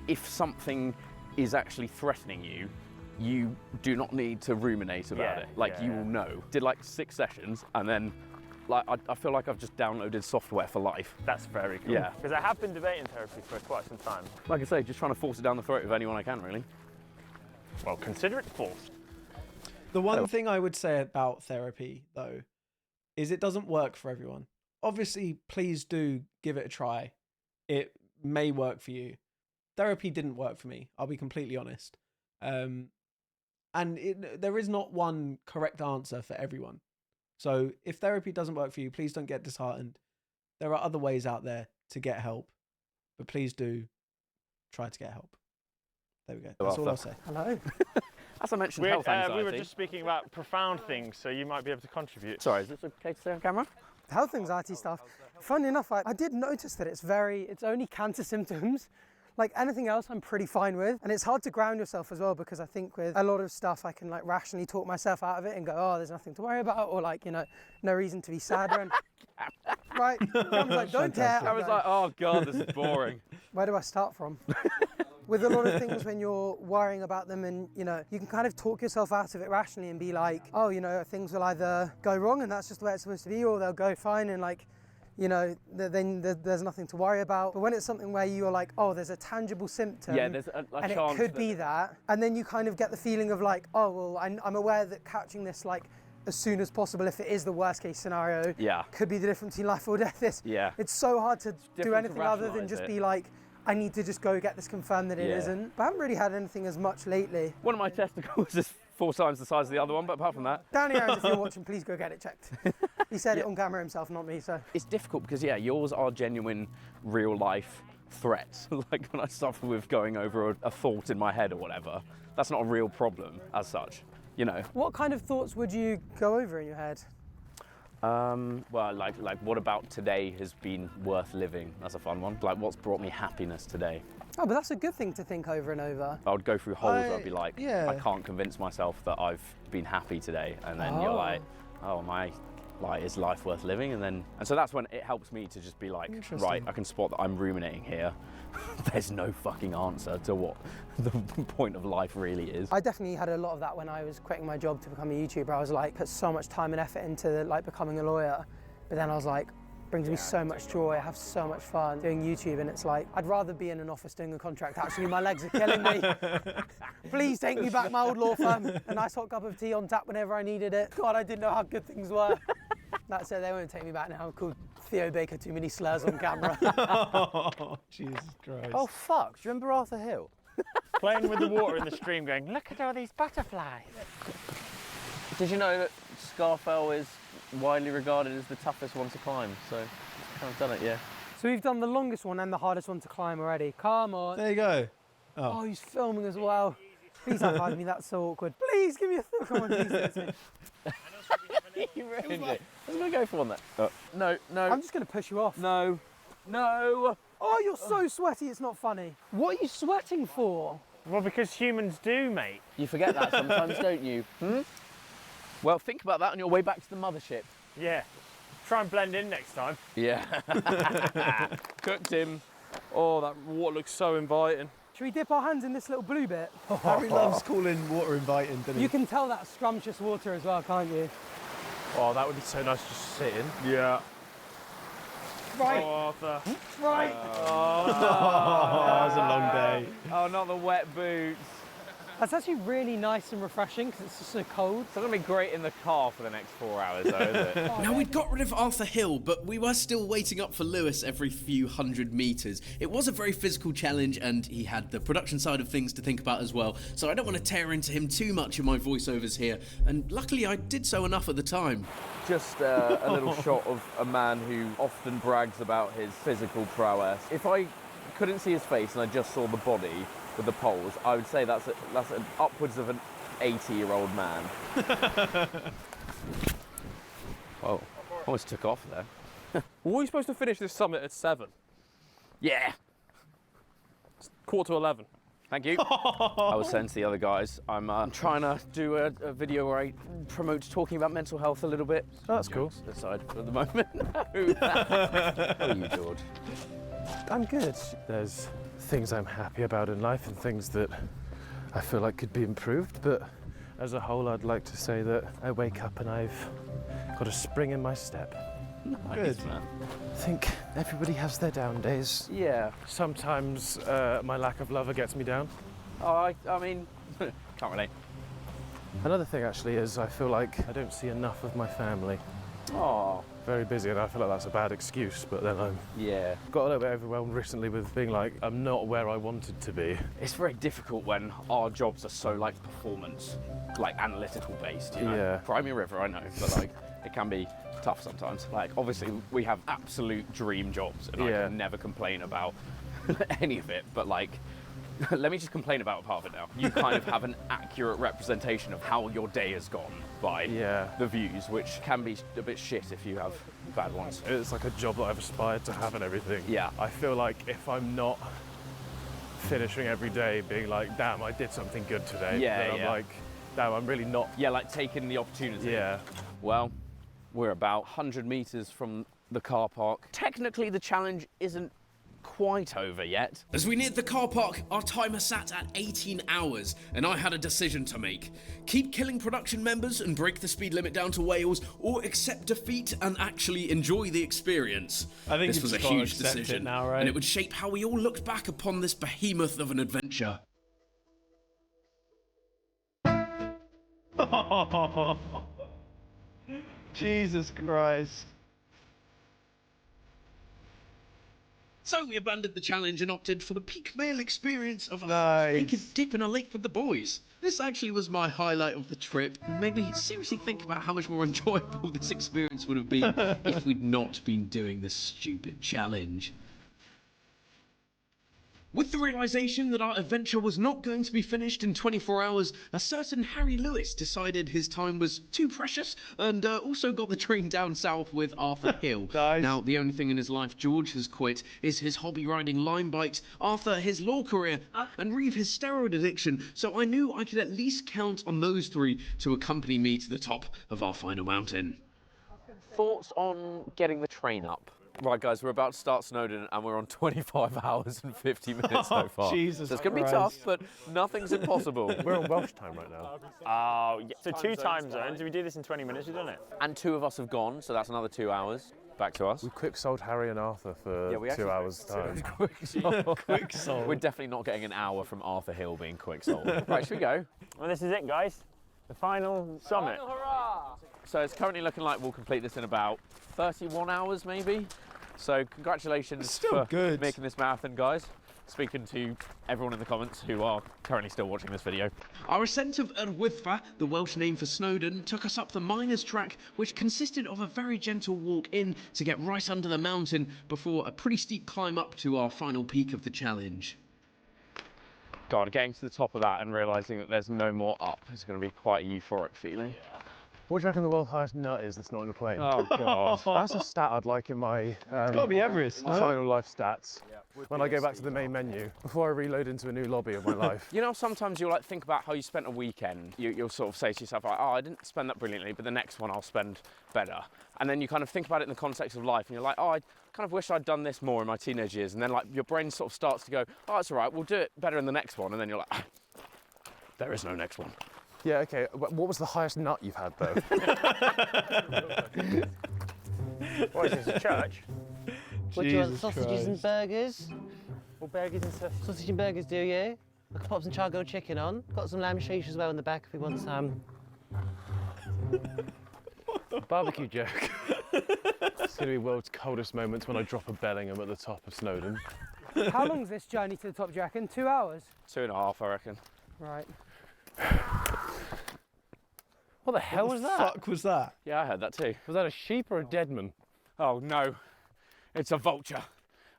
If something is actually threatening you, you do not need to ruminate about it. You will know. Did like 6 sessions, and then I feel like I've just downloaded software for life. That's very cool. Yeah. Because I have been debating therapy for quite some time. Like I say, just trying to force it down the throat of anyone I can, really. Well, consider it forced. The one thing I would say about therapy, though, is it doesn't work for everyone. Obviously, please do give it a try. It may work for you. Therapy didn't work for me, I'll be completely honest. And there is not one correct answer for everyone. So if therapy doesn't work for you, please don't get disheartened. There are other ways out there to get help, but please do try to get help. There we go. That's all I'll say. Hello. As I mentioned, health anxiety. We were just speaking about profound things, so you might be able to contribute. Sorry, is this okay to say on camera? Health anxiety stuff. Funny enough, I did notice that it's only cancer symptoms. Like anything else, I'm pretty fine with. And it's hard to ground yourself as well, because I think with a lot of stuff, I can like rationally talk myself out of it and go, oh, there's nothing to worry about, or like, you know, no reason to be sad. Right? I was like, don't care. I was like, oh God, this is boring. Where do I start from? With a lot of things, when you're worrying about them, and you know, you can kind of talk yourself out of it rationally and be like, oh, you know, things will either go wrong and that's just the way it's supposed to be, or they'll go fine and like, you know, then there's nothing to worry about. But when it's something where you're like, oh, there's a tangible symptom, Yeah, there's a and chance it could be that, and then you kind of get the feeling of like, oh, well, I'm aware that catching this like as soon as possible, if it is the worst case scenario, could be the difference between life or death. It's so hard to do anything other than just be like, I need to just go get this confirmed that it isn't. But I haven't really had anything as much lately. One of my testicles is 4 times the size of the other one, but apart from that. Down here, if you're watching, please go get it checked. He said it on camera himself, not me, so. It's difficult because, yeah, yours are genuine, real life threats. Like when I suffer with going over a thought in my head or whatever, that's not a real problem as such, you know. What kind of thoughts would you go over in your head? Well, like what about today has been worth living? That's a fun one. Like what's brought me happiness today? Oh, but that's a good thing to think over and over. I would go through holes where I'd be like, I can't convince myself that I've been happy today. And then you're like, oh, is life worth living? And so that's when it helps me to just be like, right, I can spot that I'm ruminating here. There's no fucking answer to what the point of life really is. I definitely had a lot of that when I was quitting my job to become a YouTuber. I was like, put so much time and effort into like becoming a lawyer. But then I was like, brings me so much joy, I have so much fun doing YouTube, and it's like, I'd rather be in an office doing a contract. Actually, my legs are killing me. Please take me back to my old law firm. A nice hot cup of tea on tap whenever I needed it. God, I didn't know how good things were. That's it, they won't take me back now. I'm called Theo Baker, too many slurs on camera. Oh, Jesus Christ. Oh, fuck, do you remember Arthur Hill? Playing with the water in the stream going, look at all these butterflies. Did you know that Scafell is widely regarded as the toughest one to climb? So, kind of done it, yeah. So we've done the longest one and the hardest one to climb already. Come on. There you go. Oh, he's filming as well. Please high five me, that's so awkward. Please give me a thumb. Come on, please do it to me. You ruined it. I was going to go for one there. No. I'm just going to push you off. No. Oh, you're so sweaty, it's not funny. What are you sweating for? Well, because humans do, mate. You forget that sometimes, don't you? Well, think about that on your way back to the mothership. Yeah. Try and blend in next time. Yeah. Cooked him. Oh, that water looks so inviting. Should we dip our hands in this little blue bit? Harry loves calling water inviting, doesn't he? You can tell that's scrumptious water as well, can't you? Oh, that would be so nice to just sit in. Yeah. Right. Oh, Arthur. Right. Oh, no. That was a long day. Oh, not the wet boots. That's actually really nice and refreshing because it's just so cold. It's not going to be great in the car for the next 4 hours, though, is it? Now, we'd got rid of Arthur Hill, but we were still waiting up for Lewis every few hundred metres. It was a very physical challenge, and he had the production side of things to think about as well, so I don't want to tear into him too much in my voiceovers here, and luckily I did so enough at the time. Just a little shot of a man who often brags about his physical prowess. If I couldn't see his face and I just saw the body with the poles, I would say that's an upwards of an 80-year-old man. Whoa, almost took off there. Were we supposed to finish this summit at 7? Yeah. It's 11:15. Thank you. I was saying to the other guys, I'm trying to do a video where I promote talking about mental health a little bit. Oh, that's cool. Aside for the moment. How are you, George? I'm good. There's things I'm happy about in life and things that I feel like could be improved, but as a whole I'd like to say that I wake up and I've got a spring in my step. Nice, man. I think everybody has their down days. Yeah. Sometimes my lack of lover gets me down. Oh, I mean, can't relate. Another thing actually is I feel like I don't see enough of my family. Oh. Very busy, and I feel like that's a bad excuse, but then I'm got a little bit overwhelmed recently with being like, I'm not where I wanted to be. It's very difficult when our jobs are so like performance, like analytical based, you know? Yeah. Cry me a river, I know, but like it can be tough sometimes. Like obviously we have absolute dream jobs and I can never complain about any of it, but like let me just complain about part of it now. You kind of have an accurate representation of how your day has gone by the views, which can be a bit shit if you have bad ones. It's like a job that I've aspired to have and everything. Yeah. I feel like if I'm not finishing every day being like, damn, I did something good today. Yeah, Then I'm yeah. like, damn, I'm really not. Yeah, like taking the opportunity. Yeah. Well, we're about 100 meters from the car park. Technically, the challenge isn't quite over yet. As we neared the car park, our timer sat at 18 hours, and I had a decision to make. Keep killing production members and break the speed limit down to Wales, or accept defeat and actually enjoy the experience. I think this was a you've just gotta huge accept it decision, now, right? and it would shape how we all looked back upon this behemoth of an adventure. Jesus Christ. So we abandoned the challenge and opted for the peak male experience of a Nice. naked dip in a lake with the boys. This actually was my highlight of the trip. It made me seriously think about how much more enjoyable this experience would have been if we'd not been doing this stupid challenge. With the realization that our adventure was not going to be finished in 24 hours, a certain Harry Lewis decided his time was too precious and also got the train down south with Arthur Hill. Nice. Now, the only thing in his life George has quit is his hobby riding line bikes, Arthur his law career, and Reeve his steroid addiction, so I knew I could at least count on those three to accompany me to the top of our final mountain. Thoughts on getting the train up? Right, guys, we're about to start Snowdon and we're on 25 hours and 50 minutes so far. Jesus So it's going to be Christ. tough, but nothing's impossible. We're on Welsh time right now. Oh, yeah. So two time zones. If we do this in 20 minutes, you've done it. And 2 of us have gone, so that's another 2 hours. Back to us. We quick sold Harry and Arthur for we 2 actually hours time. Quick soul. We're definitely not getting an hour from Arthur Hill being quick sold. Right, should we go? Well, this is it, guys. The final summit. So it's currently looking like we'll complete this in about 31 hours, maybe. So congratulations Still for good. making this marathon, guys. Speaking to everyone in the comments who are currently still watching this video. Our ascent of Wyddfa, the Welsh name for Snowdon, took us up the miners' track, which consisted of a very gentle walk in to get right under the mountain before a pretty steep climb up to our final peak of the challenge. God, getting to the top of that and realising that there's no more up is going to be quite a euphoric feeling. What do you reckon the world's highest nut is that's not in a plane? Oh, God. That's a stat I'd like in my It's got to be Everest. no? final life stats. When I go back to the main menu, before I reload into a new lobby of my life. You know, sometimes you'll like think about how you spent a weekend. You'll sort of say to yourself, like, oh, I didn't spend that brilliantly, but the next one I'll spend better. And then you kind of think about it in the context of life, and you're like, oh, I kind of wish I'd done this more in my teenage years. And then like your brain sort of starts to go, oh, it's all right, we'll do it better in the next one. And then you're like, there is no next one. Yeah, okay. What was the highest nut you've had, though? What is this, a church? What do you want, Jesus sausages and Christ. burgers? Well, burgers and sausages. Sausage and burgers, do you? I can pop some charcoal chicken on. Got some lamb sheesh as well in the back if you want some. Barbecue joke. It's going to be world's coldest moments when I drop a Bellingham at the top of Snowdon. How long's this journey to the top, do you reckon? 2 hours? 2.5, I reckon. Right. What the hell was that? Fuck was that? Yeah, I heard that too. Was that a sheep or a dead man? Oh no, it's a vulture,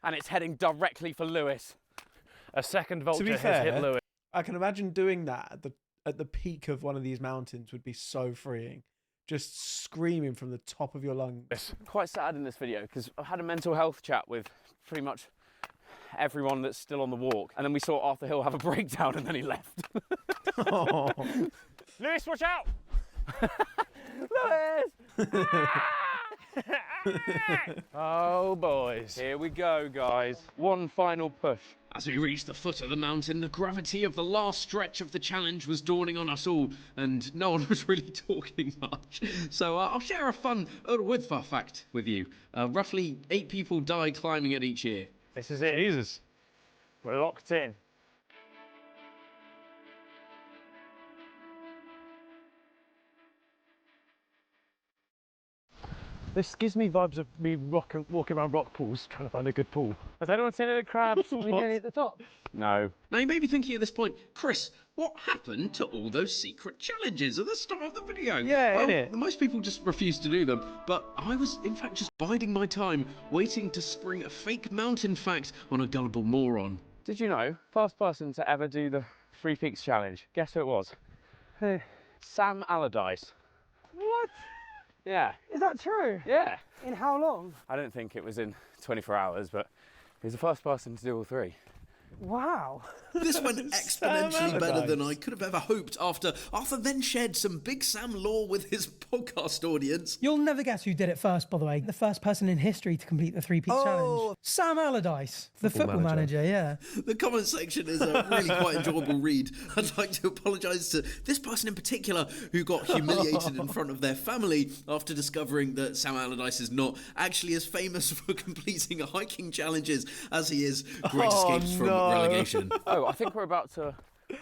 and it's heading directly for Lewis. A second vulture To be has fair, hit Lewis. I can imagine doing that at the peak of one of these mountains would be so freeing. Just screaming from the top of your lungs. Quite sad in this video because I've had a mental health chat with pretty much everyone that's still on the walk, and then we saw Arthur Hill have a breakdown and then he left. Oh. Lewis, watch out! Lewis! Oh, boys. Here we go, guys. One final push. As we reached the foot of the mountain, the gravity of the last stretch of the challenge was dawning on us all, and no one was really talking much. So I'll share a fun Wyddfa fact with you. Roughly 8 people die climbing it each year. This is it. Jesus. We're locked in. This gives me vibes of me walking around rock pools trying to find a good pool. Has anyone seen any crabs? We're nearly at the top. No. Now you may be thinking at this point, Chris, what happened to all those secret challenges at the start of the video? Yeah, well, innit? most people just refuse to do them, but I was in fact just biding my time, waiting to spring a fake mountain fact on a gullible moron. Did you know, first person to ever do the 3 Peaks challenge? Guess who it was? Who? Sam Allardyce. What? Yeah. Is that true? Yeah. In how long? I don't think it was in 24 hours, but he was the first person to do all 3. Wow. This went exponentially better than I could have ever hoped after Arthur then shared some Big Sam lore with his podcast audience. You'll never guess who did it first, by the way. The first person in history to complete the three-peak challenge. Sam Allardyce, the football manager, yeah. The comment section is a really quite enjoyable read. I'd like to apologise to this person in particular who got humiliated in front of their family after discovering that Sam Allardyce is not actually as famous for completing hiking challenges as he is Great Escapes from relegation. Oh, I think we're about to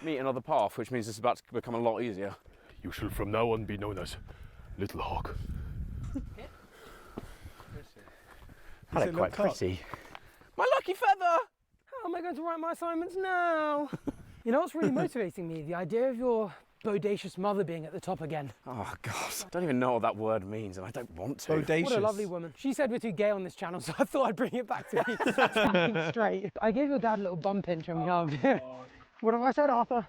meet another path, which means it's about to become a lot easier. You shall from now on be known as Little Hawk. I look quite pretty. My lucky feather! How am I going to write my assignments now? You know what's really motivating me? The idea of your bodacious mother being at the top again. Oh, God. I don't even know what that word means, and I don't want to. Bodacious. What a lovely woman. She said we're too gay on this channel, so I thought I'd bring it back to me. Straight. I gave your dad a little bum pinch when we got here. What have I said, Arthur?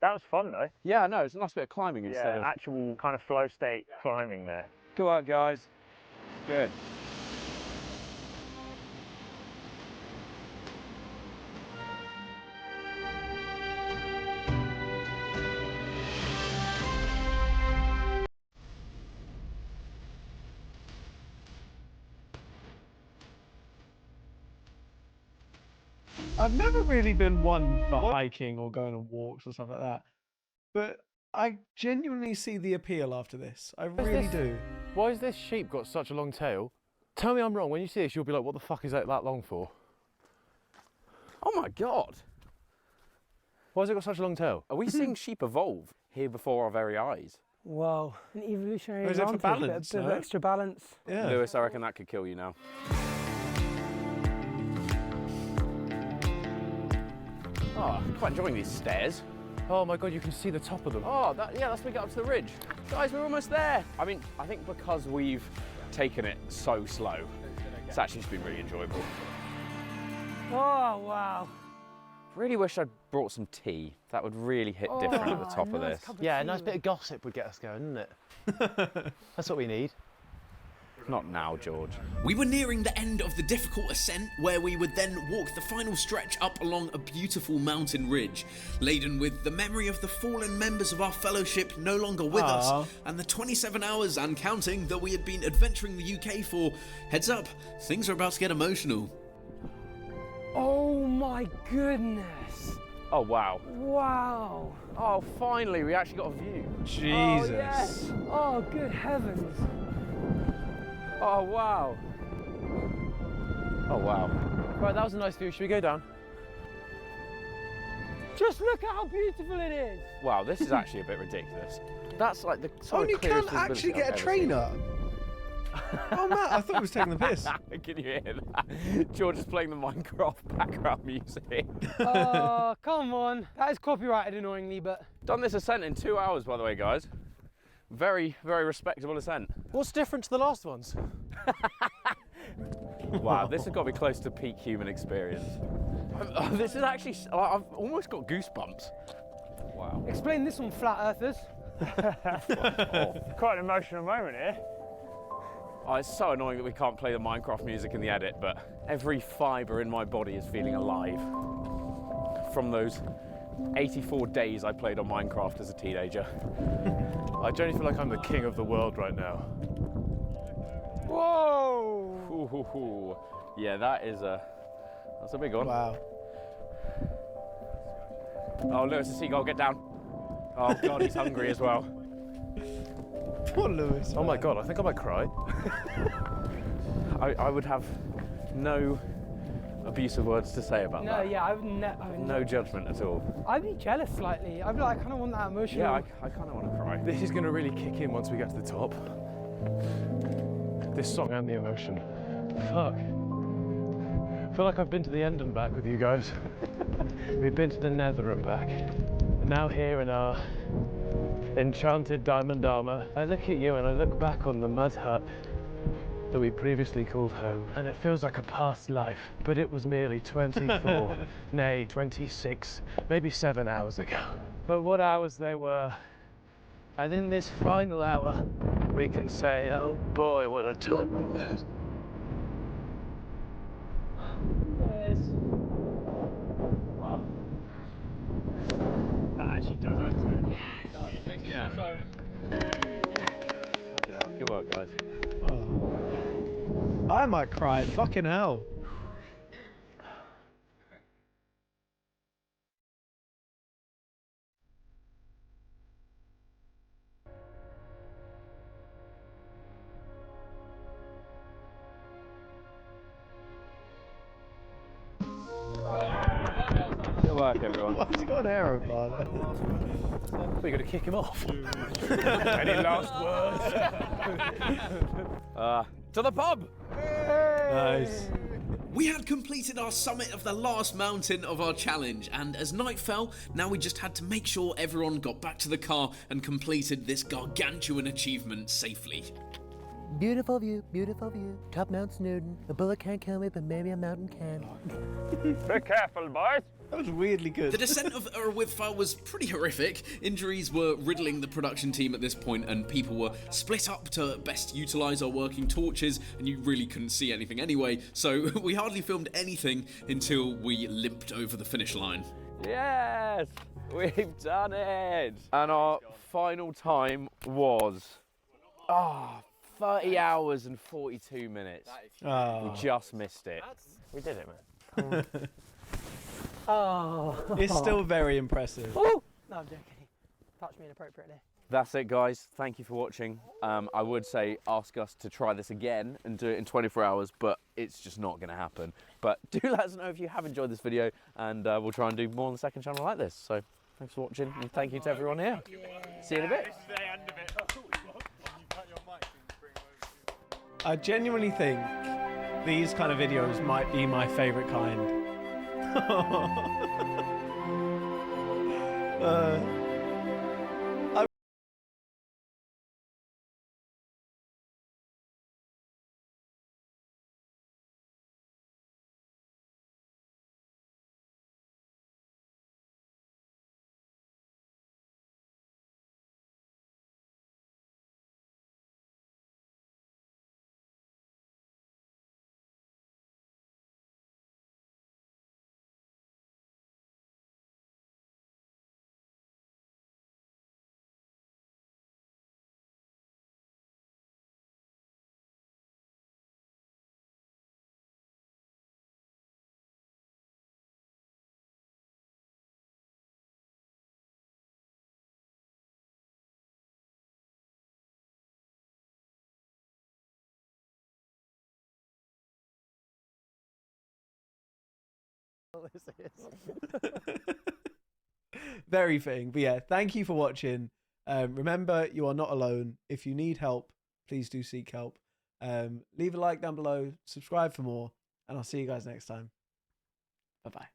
That was fun though. Yeah, no, it's a nice bit of climbing instead of... actual kind of flow state climbing there. Go on, guys. Good. I've never really been one for hiking or going on walks or stuff like that, but I genuinely see the appeal after this. I really do. Why has this sheep got such a long tail? Tell me I'm wrong. When you see this, you'll be like, what the fuck is that long for? Oh my God. Why has it got such a long tail? Are we seeing sheep evolve here before our very eyes? Whoa, an evolutionary Or is it for advantage, balance, bit of no? extra balance. Yeah. Lewis, I reckon that could kill you now. Oh, I'm quite enjoying these stairs. Oh my God, you can see the top of them. Oh, yeah, that's when we get up to the ridge. Guys, we're almost there. I mean, I think because we've taken it so slow, it's actually just been really enjoyable. Oh, wow. Really wish I'd brought some tea. That would really hit different at the top of this. Yeah, a nice bit of gossip would get us going, wouldn't it? That's what we need. Not now, George. We were nearing the end of the difficult ascent, where we would then walk the final stretch up along a beautiful mountain ridge, laden with the memory of the fallen members of our fellowship no longer with us, and the 27 hours and counting that we had been adventuring the UK for. Heads up, things are about to get emotional. Oh my goodness. Oh, wow. Wow. Oh, finally, we actually got a view. Jesus. Oh, yes. Oh, good heavens. Oh, wow. Oh, wow. Right, that was a nice view. Should we go down? Just look at how beautiful it is. Wow, this is actually a bit ridiculous. That's like the Oh, and you can actually get a trainer. Oh, Matt, I thought he was taking the piss. Can you hear that? George is playing the Minecraft background music. Oh, come on. That is copyrighted annoyingly, but... Done this ascent in 2 hours, by the way, guys. Very, very respectable ascent. What's different to the last ones? Wow, this has got to be close to peak human experience. This is actually, I've almost got goosebumps. Wow. Explain this one, flat earthers. Quite an emotional moment here. Oh, it's so annoying that we can't play the Minecraft music in the edit, but every fibre in my body is feeling alive. From those 84 days I played on Minecraft as a teenager. I genuinely feel like I'm the king of the world right now. Whoa! Ooh, yeah, that's a big one. Wow. Oh, Lewis, the seagull, get down. Oh God, he's hungry as well. Poor Lewis. Oh my God, I think I might cry. I would have no abusive words to say about that. No, yeah, I would No judgment at all. I'd be jealous slightly. I'd be like, I kind of want that emotional. Yeah, I kind of want to cry. This is going to really kick in once we get to the top. This song and the emotion. Fuck. I feel like I've been to the end and back with you guys. We've been to the nether and back. And now here in our enchanted diamond armour, I look at you and I look back on the mud hut that we previously called home, and it feels like a past life, but it was merely 24, nay 26, maybe 7 hours ago. But what hours they were. And in this final hour, we can say, oh boy, what a time. Yes. Yeah. Good work, guys. Oh. I might cry. Fucking hell. Good work, everyone. Why's he got an arrow bar? We're going to kick him off. Any last words? To the pub! Nice. We had completed our summit of the last mountain of our challenge, and as night fell, now we just had to make sure everyone got back to the car and completed this gargantuan achievement safely. Beautiful view, top Mount Snowdon. A bullet can't kill me, but maybe a mountain can. Be careful, boys. That was weirdly good. The descent of Urwithfell was pretty horrific. Injuries were riddling the production team at this point, and people were split up to best utilise our working torches, and you really couldn't see anything anyway, so we hardly filmed anything until we limped over the finish line. Yes! We've done it! And our final time was 30 hours and 42 minutes. Oh. We just missed it. We did it, man. Oh. It's still very impressive. Ooh. No, I'm joking. Touched me inappropriately. That's it, guys. Thank you for watching. I would say ask us to try this again and do it in 24 hours, but it's just not going to happen. But do let us know if you have enjoyed this video, and we'll try and do more on the second channel like this. So thanks for watching, and thank you to everyone here. See you in a bit. I genuinely think these kind of videos might be my favourite kind. Very fitting. But yeah, thank you for watching. Remember, you are not alone. If you need help, please do seek help. Leave a like down below, subscribe for more, and I'll see you guys next time. Bye-bye.